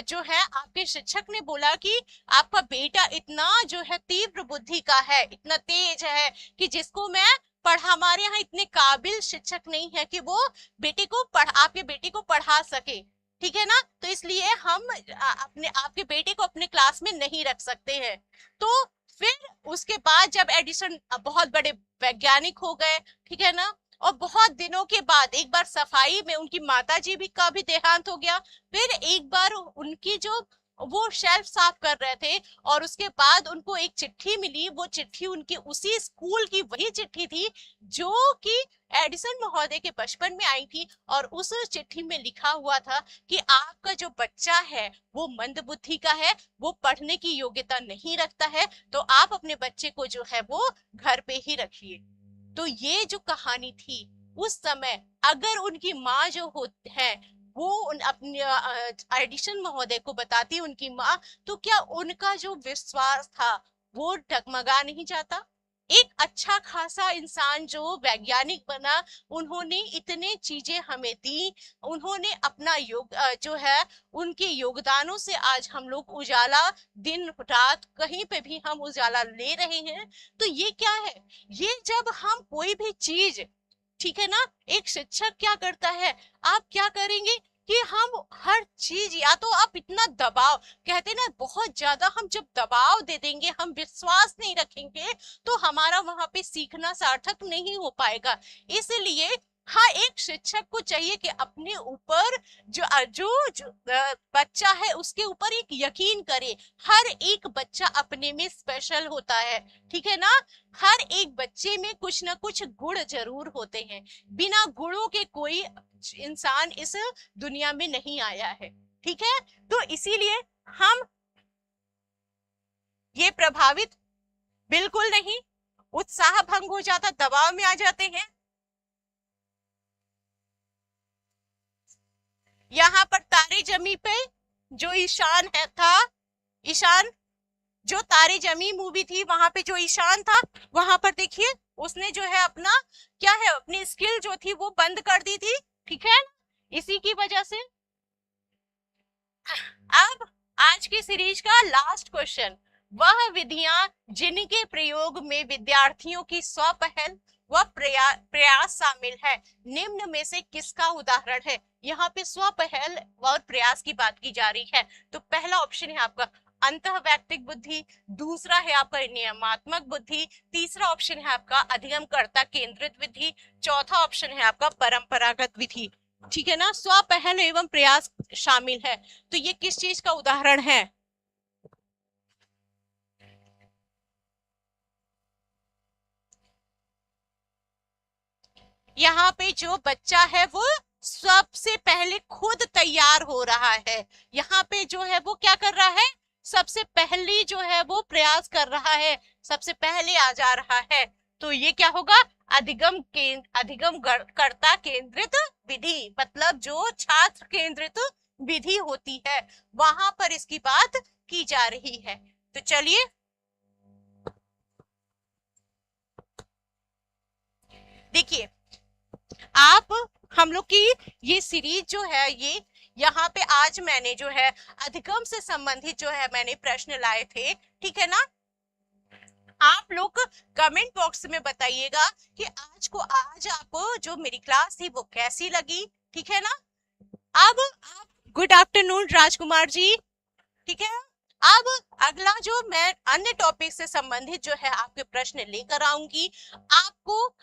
जो है, आपके शिक्षक ने बोला कि आपका बेटा इतना जो है तीव्र बुद्धि का है, इतना तेज है कि जिसको मैं पढ़ा, हमारे यहाँ इतने काबिल शिक्षक नहीं है कि वो बेटे को आपके बेटे को पढ़ा सके, ठीक है ना। तो इसलिए हम अपने आपके बेटे को अपने क्लास में नहीं रख सकते हैं। तो फिर उसके बाद जब एडिसन बहुत बड़े वैज्ञानिक हो गए, ठीक है ना, और बहुत दिनों के बाद एक बार सफाई में उनकी माताजी भी का भी देहांत हो गया। फिर एक बार उनकी जो वो शेल्फ साफ कर रहे थे, और उसके बाद उनको एक चिट्ठी मिली, वो चिट्ठी उनकी उसी स्कूल की वही चिट्ठी थी जो कि एडिसन महोदय के बचपन में आई थी। और उस चिट्ठी में लिखा हुआ था कि आपका जो बच्चा है वो मंदबुद्धि का है, वो पढ़ने की योग्यता नहीं रखता है, तो आप अपने बच्चे को जो है वो घर पे ही रखिए। तो ये जो कहानी थी उस समय, अगर उनकी माँ जो है वो अपने एडिसन महोदय को बताती उनकी माँ, तो क्या उनका जो विश्वास था वो डगमगा नहीं जाता। एक अच्छा खासा इंसान जो वैज्ञानिक बना, उन्होंने इतने चीजें हमें दी, उन्होंने अपना जो है उनके योगदानों से आज हम लोग उजाला, दिन रात कहीं पे भी हम उजाला ले रहे हैं। तो ये क्या है, ये जब हम कोई भी चीज, ठीक है ना, एक शिक्षक क्या करता है, आप क्या करेंगे कि हम हर चीज, या तो आप इतना दबाव, कहते ना बहुत ज्यादा हम जब दबाव दे देंगे, हम विश्वास नहीं रखेंगे, तो हमारा वहां पे सीखना सार्थक नहीं हो पाएगा। इसलिए हाँ, एक शिक्षक को चाहिए कि अपने ऊपर जो जो बच्चा है उसके ऊपर एक यकीन करे। हर एक बच्चा अपने में स्पेशल होता है, ठीक है ना। हर एक बच्चे में कुछ ना कुछ गुण जरूर होते हैं, बिना गुणों के कोई इंसान इस दुनिया में नहीं आया है, ठीक है। तो इसीलिए हम ये प्रभावित बिल्कुल नहीं, उत्साह भंग हो जाता, दबाव में आ जाते हैं। यहाँ पर तारे जमी पे जो ईशान है था, ईशान जो तारे जमी मूवी थी वहां पे जो ईशान था, वहां पर देखिए उसने जो है अपना क्या है, अपनी स्किल जो थी वो बंद कर दी थी, ठीक है, इसी की वजह से। अब आज की सीरीज का लास्ट क्वेश्चन, वह विधियां जिनके प्रयोग में विद्यार्थियों की स्वपहल व प्रयास शामिल है, निम्न में से किसका उदाहरण है। यहाँ पे स्वपहल और प्रयास की बात की जा रही है। तो पहला ऑप्शन है आपका अंतःवैयक्तिक बुद्धि, दूसरा है आपका नियमात्मक बुद्धि, तीसरा ऑप्शन है आपका अधिगमकर्ता केंद्रित विधि, चौथा ऑप्शन है आपका परंपरागत विधि। ठीक है ना, स्वपहल एवं प्रयास शामिल है। तो ये किस चीज का उदाहरण है। यहाँ पे जो बच्चा है वो सबसे पहले खुद तैयार हो रहा है, यहाँ पे जो है वो क्या कर रहा है, सबसे पहले जो है वो प्रयास कर रहा है, सबसे पहले आ जा रहा है। तो ये क्या होगा, अधिगमकर्ता केंद्रित विधि, मतलब जो छात्र केंद्रित विधि होती है वहां पर इसकी बात की जा रही है। तो चलिए देखिए, आप हम लोग की ये सीरीज जो है, ये यहाँ पे आज मैंने जो है अधिगम से संबंधित जो है मैंने प्रश्न लाए थे, ठीक है ना। आप लोग कमेंट बॉक्स में बताइएगा कि आज आपको जो मेरी क्लास थी वो कैसी लगी, ठीक है ना। अब आप गुड आफ्टरनून राजकुमार जी, ठीक है। अब अगला जो मैं अन्य टॉपिक से संबंधित जो है आपके प्रश्न लेकर आऊंगी, आपको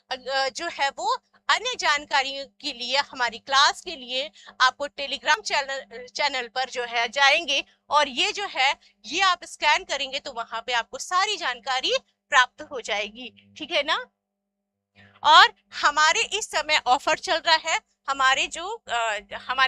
जो है वो अन्य जानकारी के लिए हमारी क्लास के लिए आपको टेलीग्राम चैनल पर जो है जाएंगे और ये जो है ये आप स्कैन करेंगे तो वहां पे आपको सारी जानकारी प्राप्त हो जाएगी, ठीक है ना। और हमारे इस समय ऑफर चल रहा है, हमारे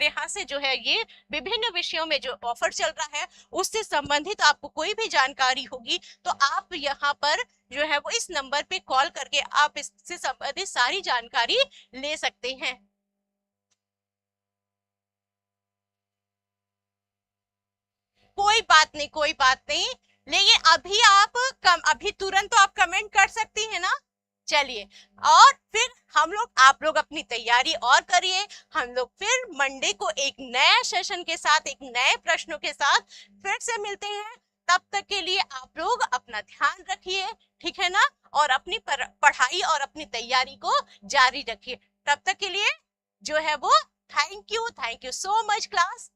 यहाँ से जो है ये विभिन्न विषयों में जो ऑफर चल रहा है उससे संबंधित आपको कोई भी जानकारी होगी तो आप यहाँ पर जो है वो इस नंबर पे कॉल करके आप इससे संबंधित सारी जानकारी ले सकते हैं। कोई बात नहीं, कोई बात नहीं, लेकिन अभी तुरंत तो आप कमेंट कर सकती है ना। चलिए, और फिर आप लोग अपनी तैयारी और करिए, हम लोग फिर मंडे को एक नए सेशन के साथ, एक नए प्रश्नों के साथ फिर से मिलते हैं। तब तक के लिए आप लोग अपना ध्यान रखिए, ठीक है ना, और अपनी पढ़ाई और अपनी तैयारी को जारी रखिए। तब तक के लिए जो है वो thank you so much class.